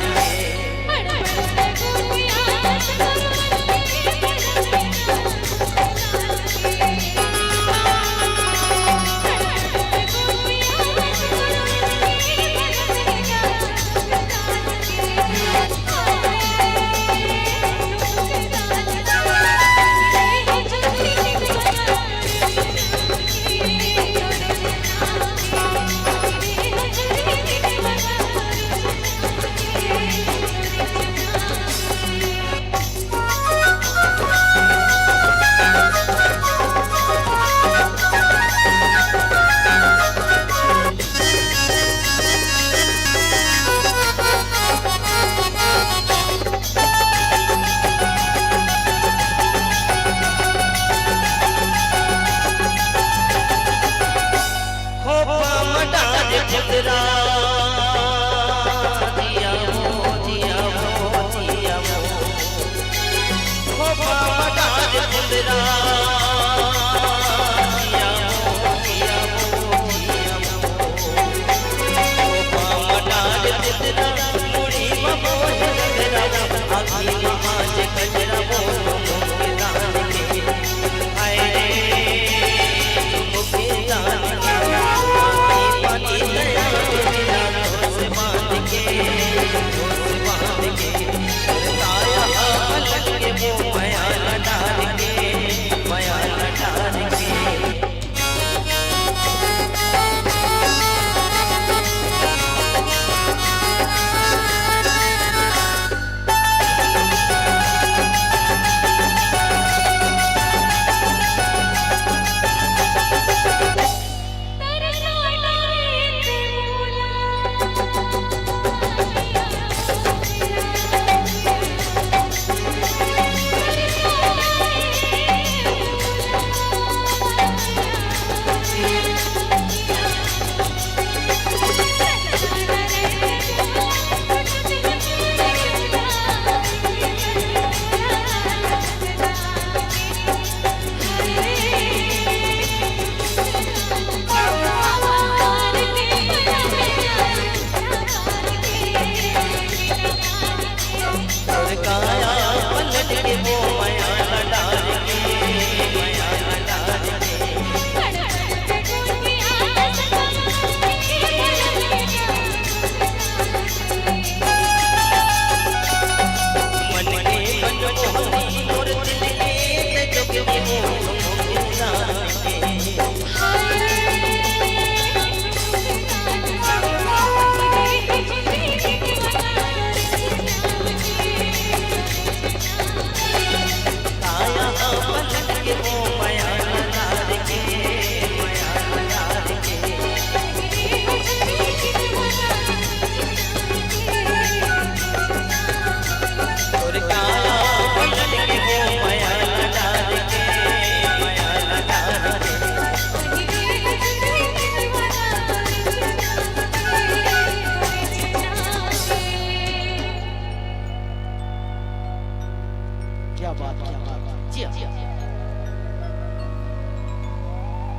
के खुदरा दिया वो दिया वो दिया वो बामडाज खुदरा दिया वो दिया वो दिया वो बामडाज खुदरा मुड़ी ममोह गरा आखी महाज कजरा वो मुके दान के हाय रे मुके दान के पानी दया तेरा से बांध के ताया पलट के वो माया लडार के माया लडार के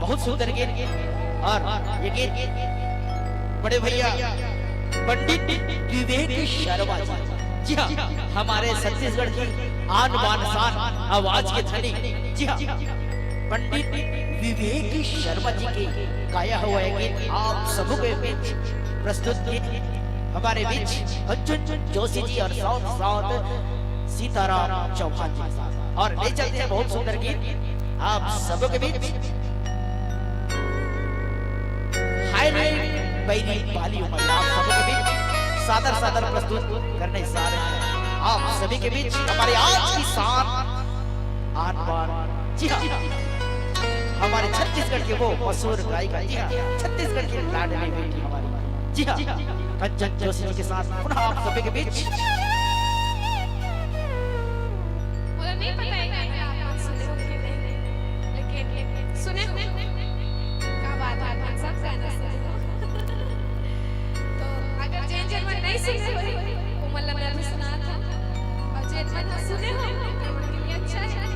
बहुत सुंदर गीत और ये गीत बड़े भैया पंडित विवेक शर्मा जी हाँ हमारे छत्तीसगढ़ की आन बान शान आवाज के धनी जी हाँ पंडित विवेक शर्मा जी की गाया हुआ है गीत आप सबों के बीच प्रस्तुत किए हमारे बीच अर्जुन जोशी जी और साथ साथ सीताराम चौहान जी और ले चलते हैं बहुत सुंदर गीत आप सबों के बीच हाय रे बैरी बाली उमर आप सबों के बीच सादर सादर प्रस्तुत करने जा रहे हैं आप सभी के बीच हमारे आज की शान आन बान जी हाँ हमारे छत्तीसगढ़ के वो मशहूर गायिका जी हाँ छत्तीसगढ़ की लाडली बेटी हमारी जी हाँ कंचन जोशी जी के साथ पुनः आप सभी के बीच मुझे नहीं पता है कि आप सुने हो कि नहीं लेकिन सुने हो क्या बात है आप सब गाना सुने हो तो अगर जैन जर्मन नहीं सुने हो वो मतलब मैं भी सुना था और जैन जर्मन सुने हो तो उनके लिए अच्छा है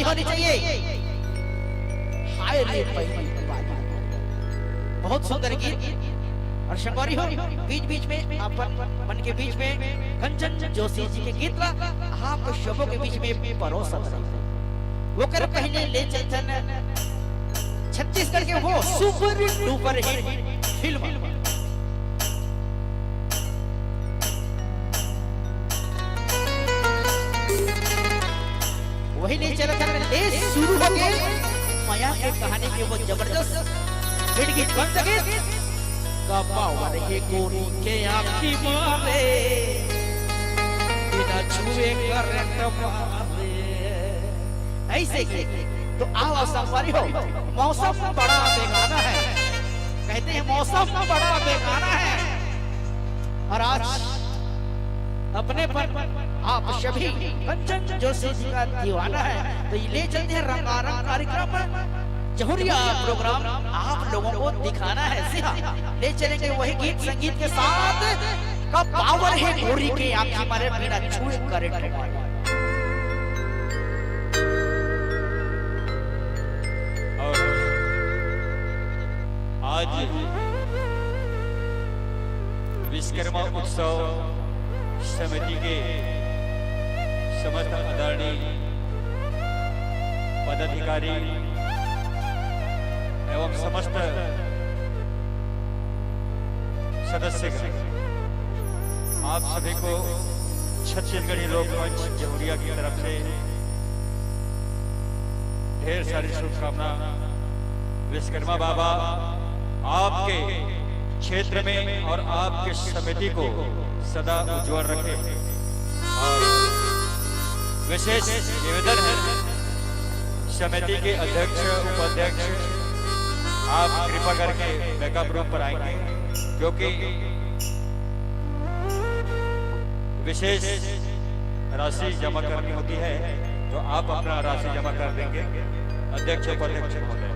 शादी होनी चाहिए। हाय रे पहली बाजी, बहुत सुंदर गीत। और शंकरी हो बीच बीच में अपन मन के बीच में कंचन जोशी जी के गीत आप शोभों के बीच में परोसत रहे। वो कर पहले ले चलचन छत्तीसगढ़ के वो सुपर डुपर हिट फिल्म वही ले चला था। ले शुरू हो गए माया के कहानी के वो जबरदस्त हिट गीत बन सके कपावर ये गोरी के आँखी मारे बिना छुए करंट मारे ऐसे ही। तो आओ सवारी हो, मौसम बड़ा बेगाना है, कहते हैं मौसम बड़ा बेगाना है। और आज अपने पर आप सभी कंचन जोशी जी का दीवाना है। तो ये ले चलते हैं रंगारंग कार्यक्रम जहुरिया प्रोग्राम आप लोगों को दिखाना है। सिहा ले चलेंगे वही गीत संगीत के साथ का पावर है गोरी के आँखी मारे बिना छुए करंट मारे। और आज विश्वकर्मा उत्सव समिति के समस्त आदरणीय पदाधिकारी एवं समस्त सदस्यगण आप सभी को छत्तीसगढ़ी लोकमंच जहुरिया की तरफ से ढेर सारी शुभकामना। विश्वकर्मा बाबा आपके क्षेत्र में और आपके समिति को सदा उज्जवल रखे। और विशेष निवेदन है समिति के अध्यक्ष उपाध्यक्ष आप कृपा करके बैकअप रूम पर आएंगे, क्योंकि विशेष राशि जमा करनी होती है। तो आप अपना राशि जमा कर देंगे अध्यक्ष उपाध्यक्ष महोदय।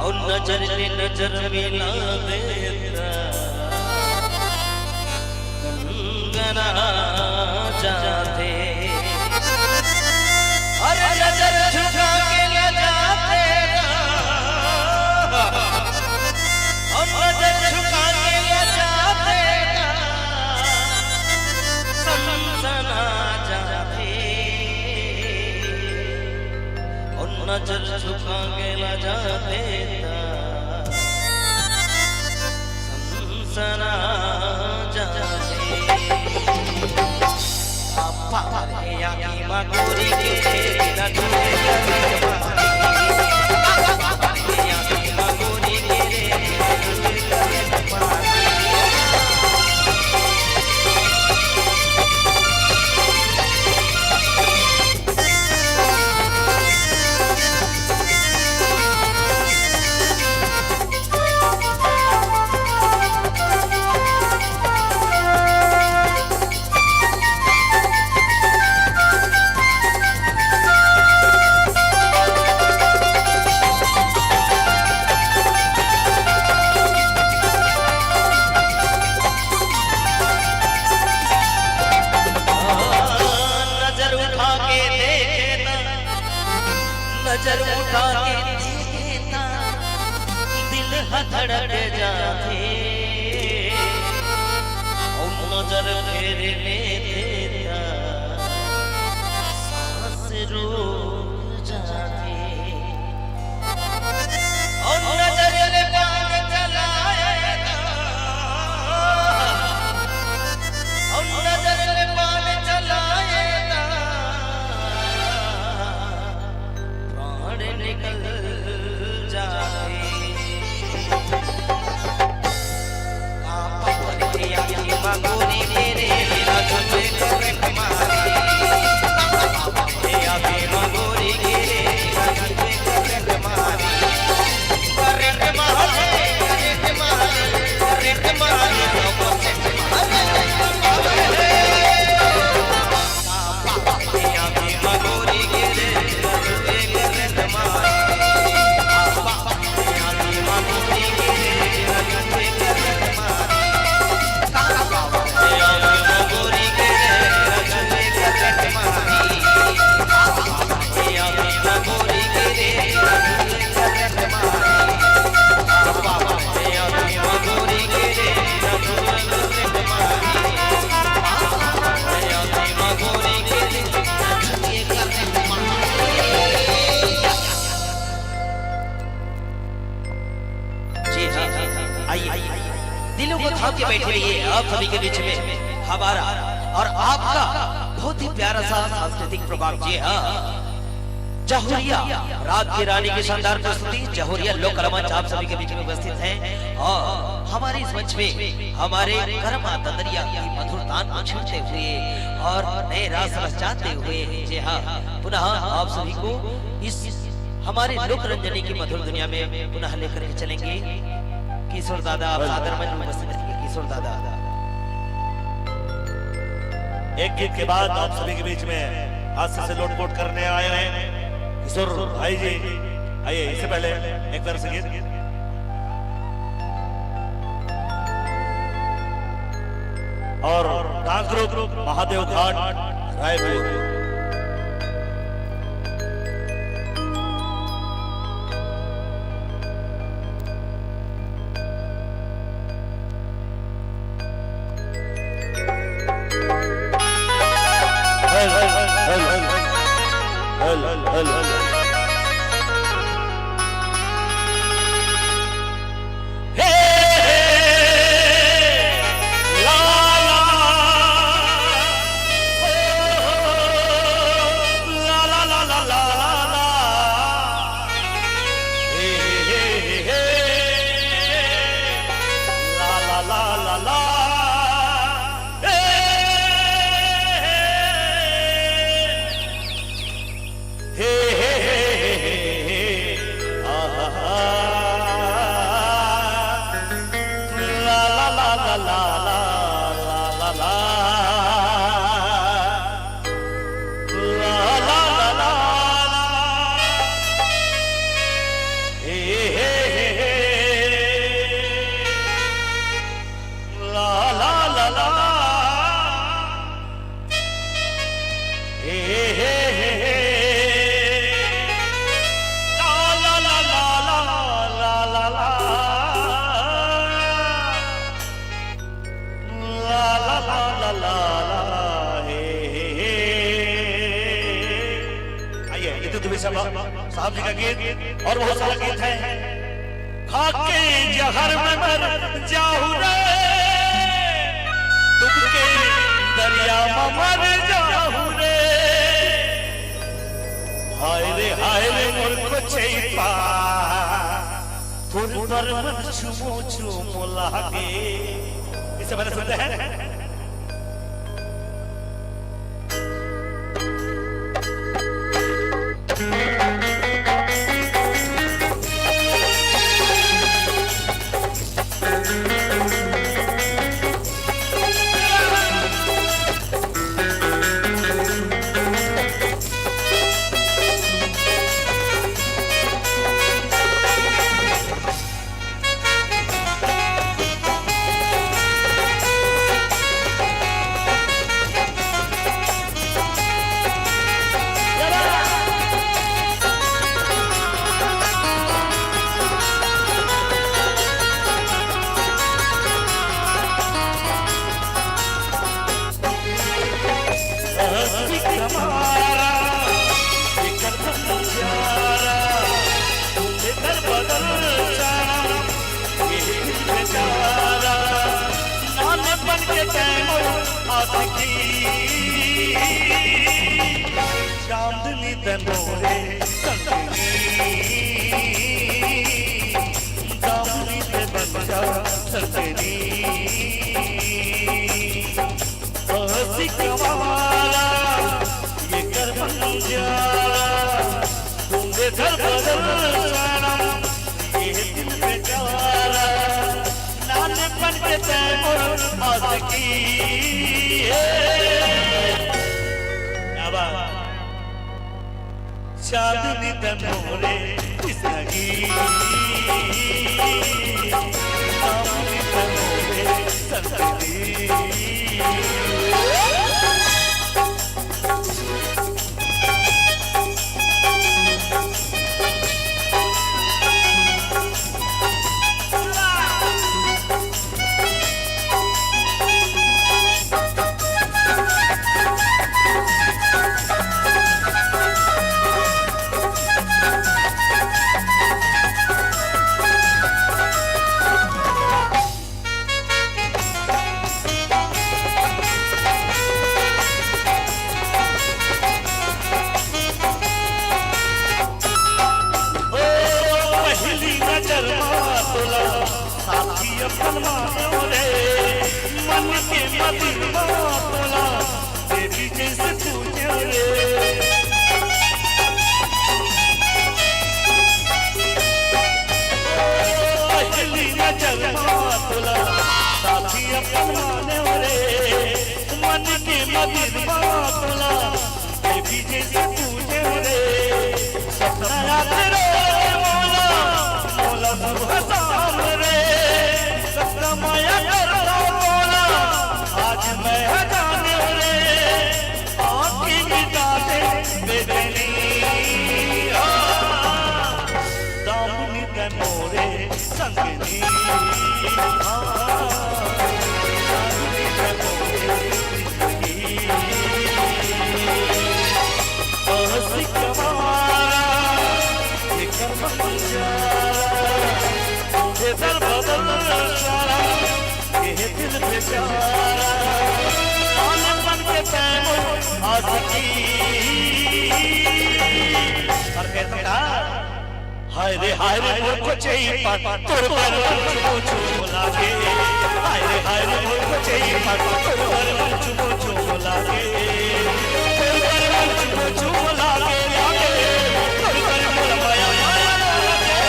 और नजर से नजर मिला देता गना जाते और नजर झुका के ले जाते और नजर झुका के ले जाते सनसना जाते और नजर झुका के ले जाते सनसना जाते या की मगोरी के ना तुझे या की मगोरी के देता दिल धड़क जाते और नजर फेरने देता सांस रुक जाते और नजर ले बाग चलाएगा और नजर ले बाग चलाएगा प्राण निकल जाते मंगोरी मेरे राजू करे हमारी आगे मंगोरी मेरे राजू करे हमारी करे हमारे दिलों को थाम के बैठे रहिए आप सभी के बीच में हमारा और आपका बहुत ही प्यारा सा सांस्कृतिक प्रोग्राम। जी हाँ, जहुरिया रात की रानी की शानदार प्रस्तुति जहुरिया लोक मंच आप सभी के बीच में उपस्थित है और हमारे इस मंच में हमारे कर्मा तंदरिया की मधुर तान उछलते हुए और नए रास रचाते हुए जी हाँ पुनः आप सभी को इस हमारे लोक रंजनी की मधुर दुनिया में पुनः लेकर के चलेंगे। किशोर दादा आप सादर मंच में उपस्थित रहिए। किशोर दादा एक गीत के बाद आप सभी के बीच में हास्य से लोटपोट करने आए हैं किशोर भाई जी। आइए इससे पहले एक बार संगीत और डांस ग्रुप महादेव घाट रायपुर। साहब जी का गीत और बहुत सारा गीत है। खाके जहर में मर जाऊं रे तुमके दरिया में मर जाऊं रे हाय रे मुझको चैपा फुल पर मन चुमो चुमो लागे। इसे मैंने सुनते हैं। आशिकी चांदनी तनोरे संगनी चांदनी ते बंजा संगनी सिकवाला ये कर बंजा तुमने घर बदल ये दिल बेचारा नाने पन के तैमूर आशिकी चांदनी तनोरे जिंदगी चांदनी तनोरे संगनी अपन मानो रे मन के मदिर बोला देवी जैसे पूजे रे पहली नजर बोला साथी अपन मानो रे मन के मदिर बोला देवी जैसे पूजे रे सपना याद रे मोला मोला सुबह शाम रे माया करता बोला आज मैं जाने रे आँखी मिटा दे बेदनी दामनी तनोरे संगनी दामनी तनोरे जिंदगी सिकवाला ये कर बंजा तुझे दर बदल दिल बेचारा आलमन के तैमूर आशिकी और कहता था हाय रे मोर को चाहिए तोर पर मुझको लागे हाय रे मोर को चाहिए तोर पर मुझको लागे तोर पर मुझको लागे लागे तोर पर मोर माया माया लागे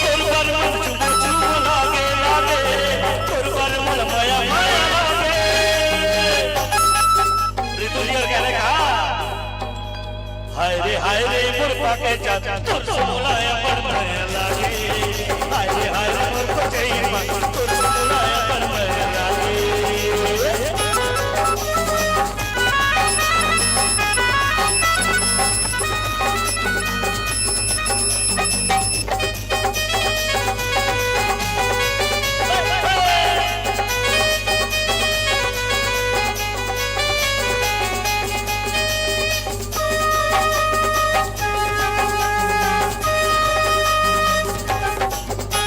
तोर पर मुझको लागे लागे तोर पर मोर माया माया लागे ऋतु जी क्या लगा हाय रे मोर पाके चाचा तोर सोलाया पर माया लागे हाय रे मोर को चाहिए तोर सोलाया पर माया लागे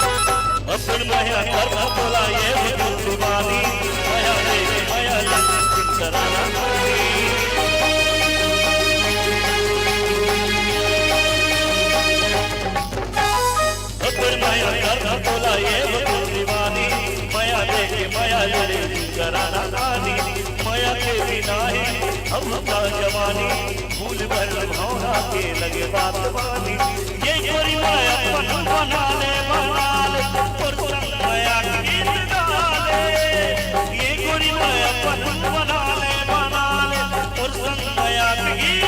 माया कर बोला ये दीवानी माया ले माया कराना माया कर बोला ये दीवानी माया ले कराना नानी माया के बिना है हम का जवानी भूल भर भावना के लगे बात वानी ये गोरी माया बना ले और माया गीत गाले ये गोरी माया बना ले और संग माया गीत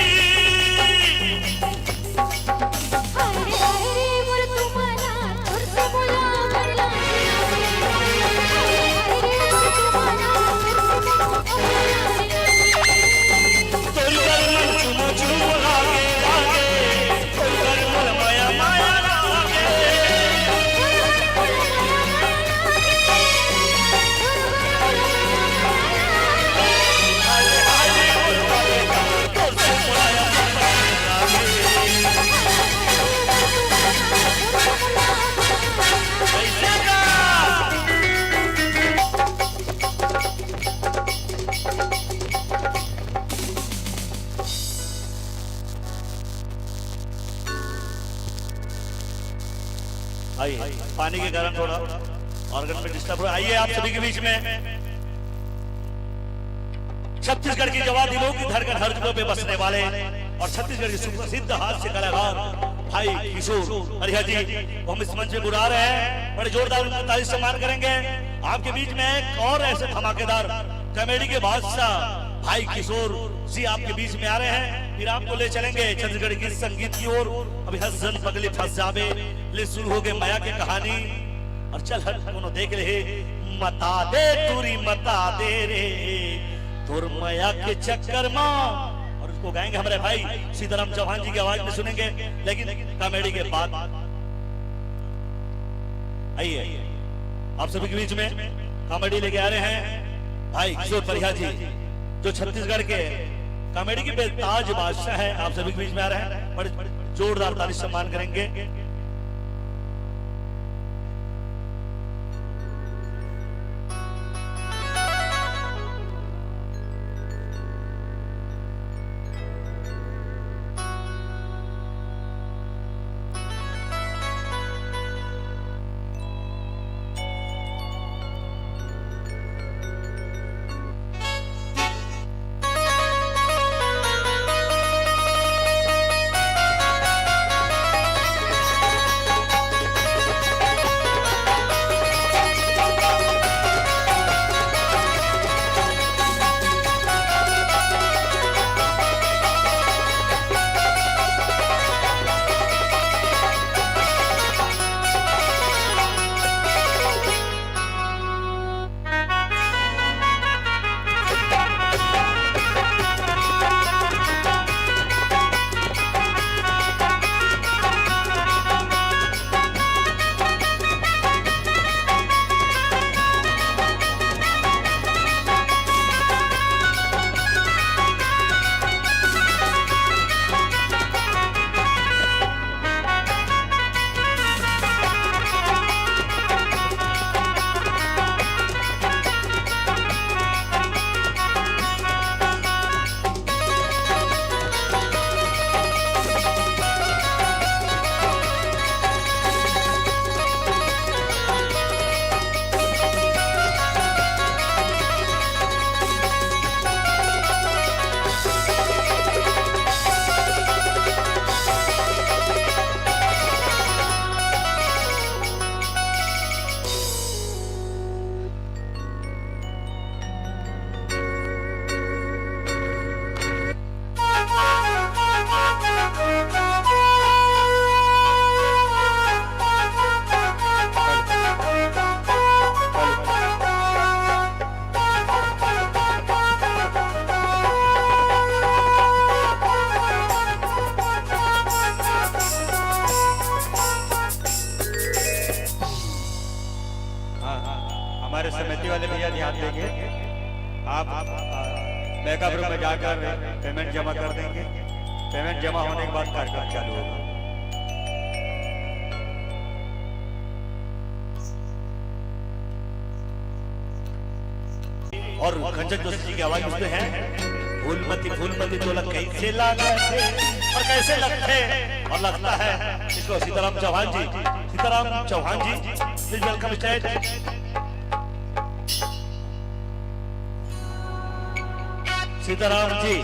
माया माया लागे आइए, पानी के कारण थोड़ा ऑर्गन में डिस्टर्ब हो। आइए आप सभी के बीच में छत्तीसगढ़ की जवा दिलों की धड़कन हर जगह पे बसने वाले और छत्तीसगढ़ के सुप्रसिद्ध हास्य कलाकार भाई किशोर हरिया जी वो हम इस मंच में बुला रहे हैं। बड़े जोरदार उनका ताली सम्मान करेंगे। आपके बीच में एक और ऐसे धमाकेदार कॉमेडी के बादशाह भाई किशोर जी आपके बीच में आ रहे हैं। फिर आपको ले चलेंगे छत्तीसगढ़ की संगीत की ओर। अभी हसन पगली फंस जावे ले शुरू हो गए माया की कहानी। और चल हट दोनों देख रहे मता दे तुरी मता दे रे तुर माया के चक्कर में। और उसको गाएंगे हमारे भाई सीताराम चौहान जी की आवाज में सुनेंगे, लेकिन कॉमेडी के बाद। आइए आप सभी के बीच में कॉमेडी लेके आ रहे हैं भाई किशोर परिहा जी, जो छत्तीसगढ़ के कॉमेडी के बेताज बादशाह है। आप सभी के बीच में आ रहे हैं। बड़े जोरदार ताली सम्मान करेंगे। हमारे समिति वाले भैया ध्यान देंगे। आप बैकअप रूम में जाकर पेमेंट जमा कर देंगे। पेमेंट जमा होने के बाद कार्यक्रम चालू होगा। और खंजर जोशी जी की आवाज में है फूलमती तो लग कैसे लागे और कैसे लगते और लगता है। इसको सीताराम चौहान जी please welcome stage. Sitaram ji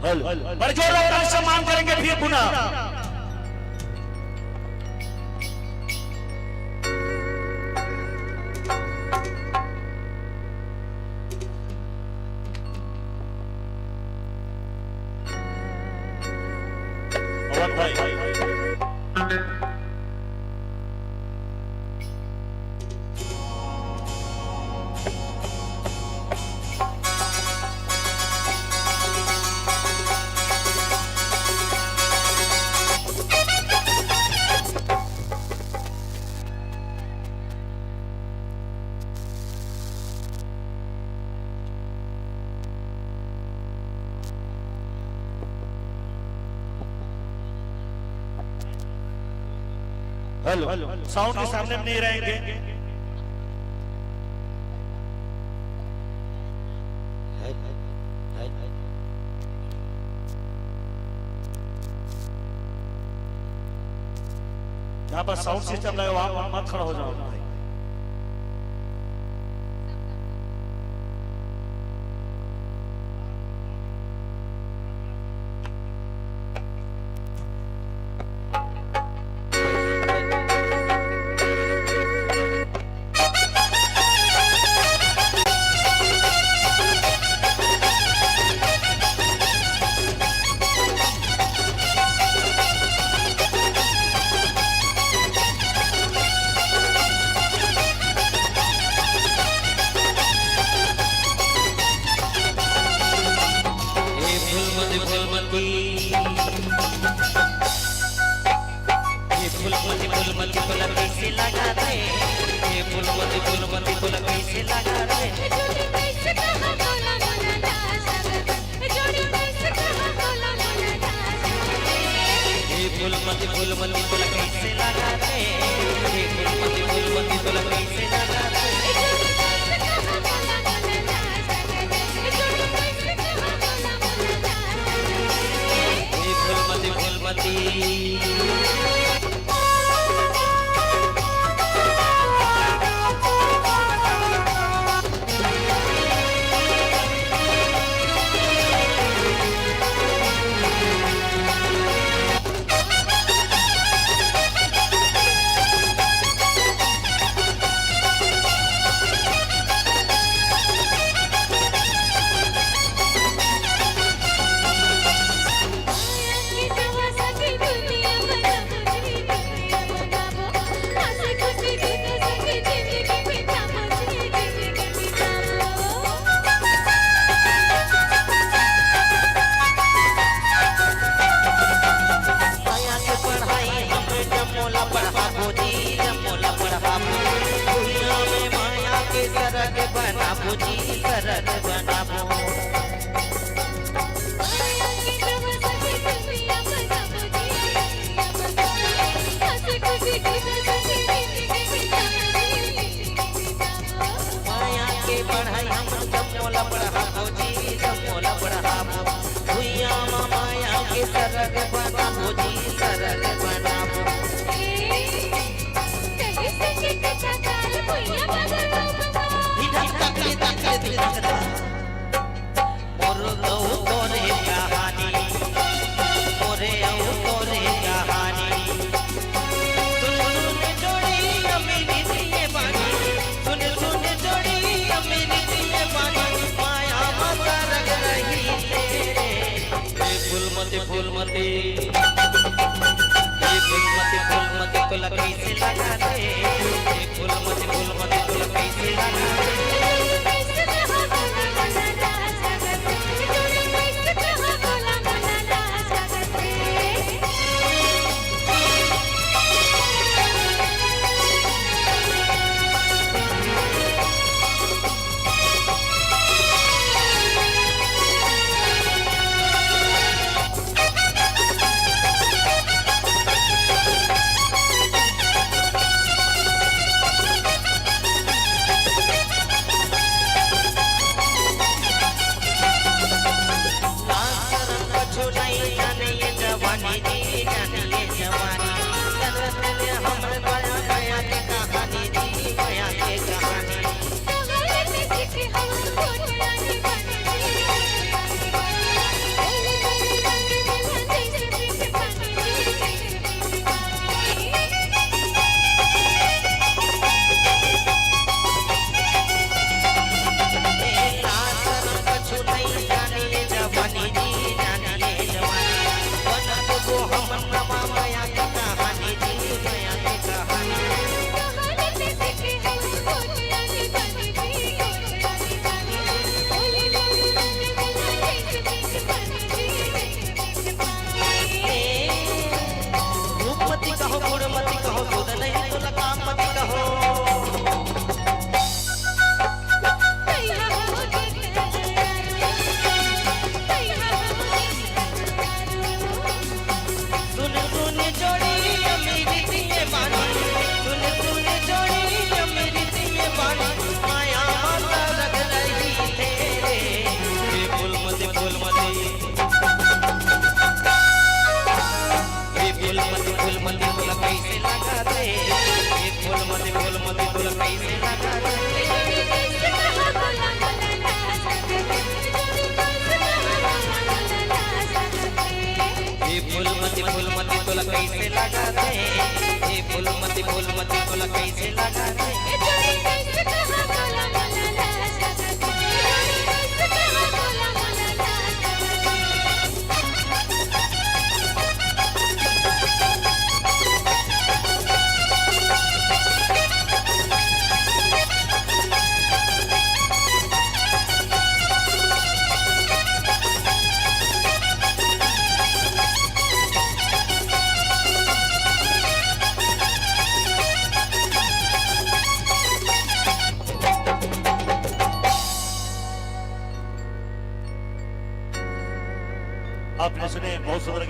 बड़े जोरदार सम्मान करेंगे फिर पुनः। हेलो साउंड के सामने हम नहीं रहेंगे। यहाँ पर साउंड सिस्टम लगा, वहां मत खड़ा हो जाओ भाई।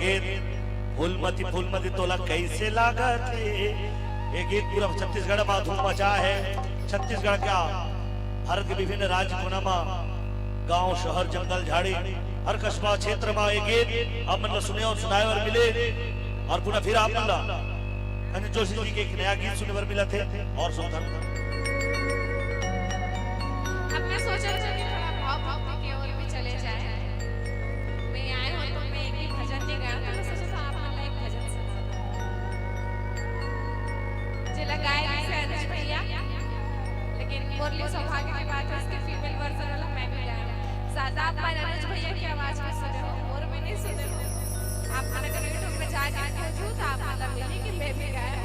गीत फूलमती तोला कैसे लागत है। ये गीत पूरा छत्तीसगढ़ में धूम मचा है। छत्तीसगढ़ का भारत के विभिन्न राज्य कोना में गांव शहर जंगल झाड़ी हर कस्बा क्षेत्र में ये गीत आप मन सुने और सुनाए और मिले। और पुनः फिर आप मन अंजन जोशी जी के एक नया गीत सुनने पर मिला थे और सुनता अब मैं सोच रही थी थोड़ा भाव भक्ति की ओर भी चले जाए। मैं आए हूं तो मैं एक भी भजन नहीं गाया, तो मैं सोचा था आप मन एक भजन सुना जे लगाए से अनुज भैया, लेकिन मुरली सौभाग्य की बात है इसके फीमेल वर्जन वाला मैं भी गाया। ज्यादा आप मन अनुज भैया की आवाज में सुने हो और मैं नहीं सुने हो। आप मन अगर यूट्यूब पे जाके देखो तो आप मतलब मिली कि मैं भी गाया।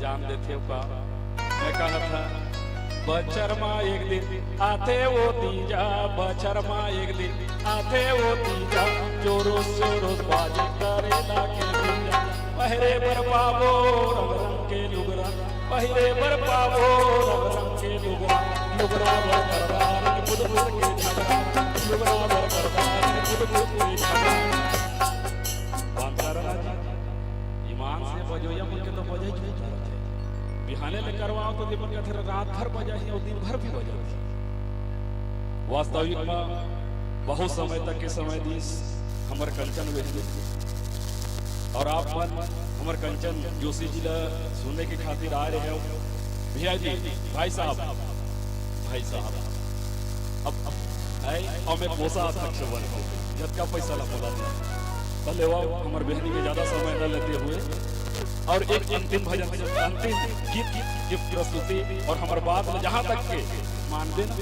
जान देते का मैं कहा था बचरमा एक दिन आते वो तीजा, बचरमा एक दिन आते वो तीजा, जोरो जोरो बाजे करे लाके तीजा, पहरे बर पावो रंग रंग के लुगरा, पहरे बर पावो रंग रंग के लुगरा, लुगरा बर करदार के बुद बुद के झगड़ा, लुगरा बर करदार के बुद बुद के झगड़ा। ईमान से बजो या मुझे तो बजे बिहाने में करवाओ तो जीवन का थे रात भर बजाही और दिन भर भी बजाही। वास्तविक में बहुत समय तक के समय दीस हमर कंचन बेच और आप मन हमर कंचन जोशी जी ला सुनने की खातिर आ रहे हो भैया जी भाई साहब अब हमें पोसा अध्यक्ष बन जब का पैसा ला बोला था पहले वो हमारे बहनी के ज्यादा समय न लेते हुए और एक अंतिम भजन अंतिम गीत की प्रस्तुति और हमारे बात जहां तक के मान देना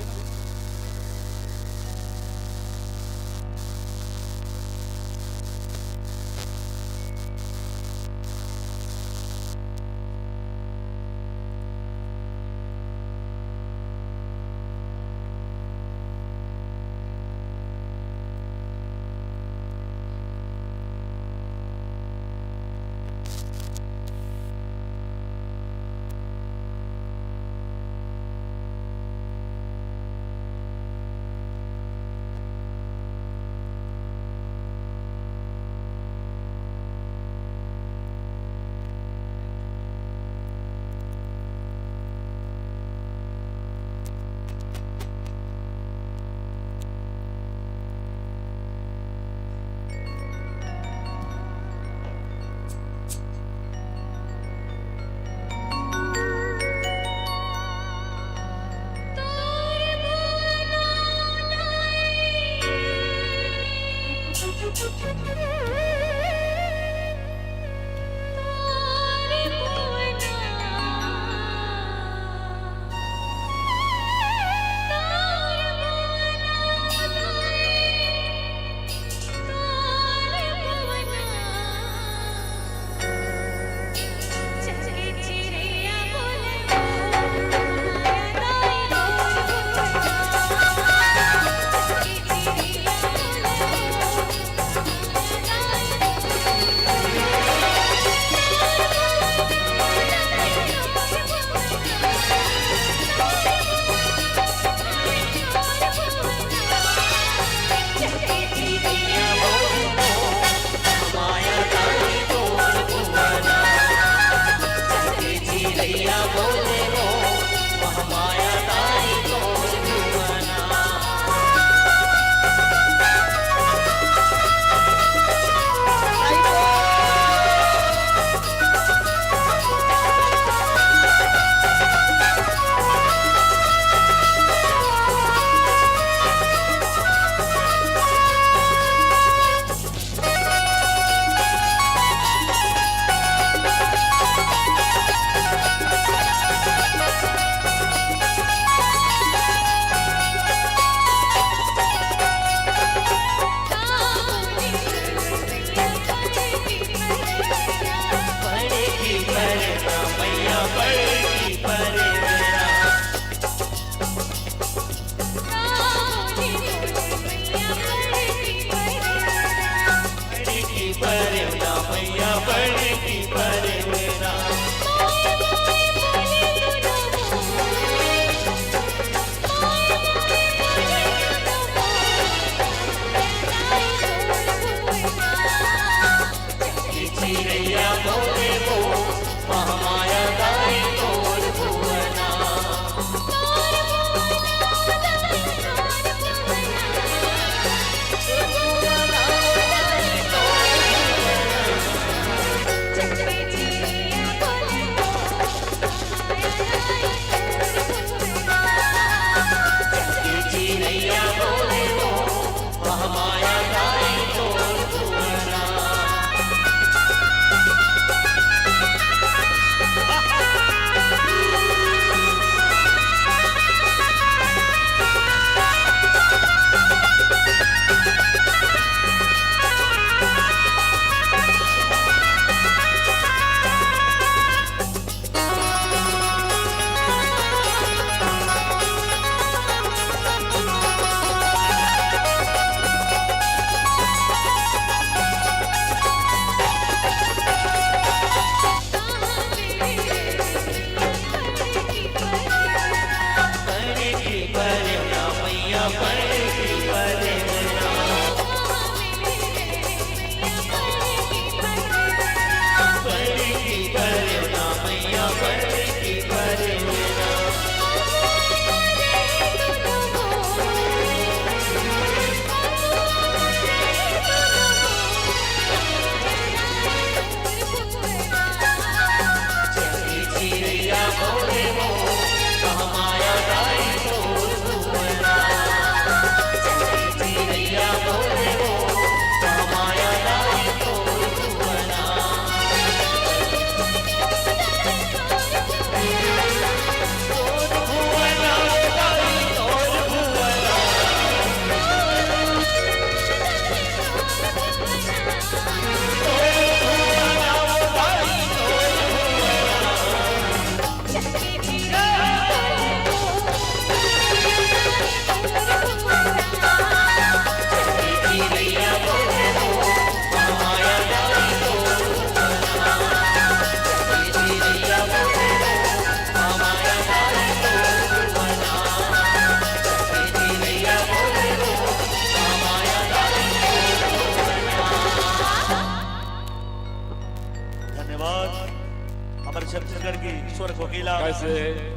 मिला कैसे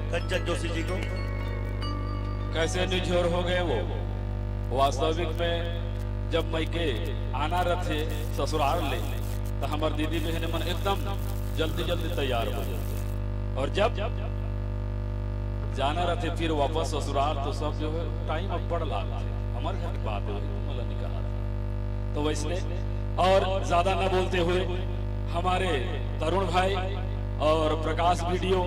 कंचन जोशी जी को। कैसे निझोर हो गए वो। वास्तविक में जब मैके आना रथे ससुराल ले तो हमार दीदी बहन मन एकदम जल्दी जल्दी तैयार हो जाते, और जब जाना रहते फिर वापस ससुराल तो सब जो है टाइम अब पड़ लाग हमारे घर की बात है मतलब निकाल। तो वैसे और ज्यादा न बोलते हुए हमारे तरुण भाई और प्रकाश वीडियो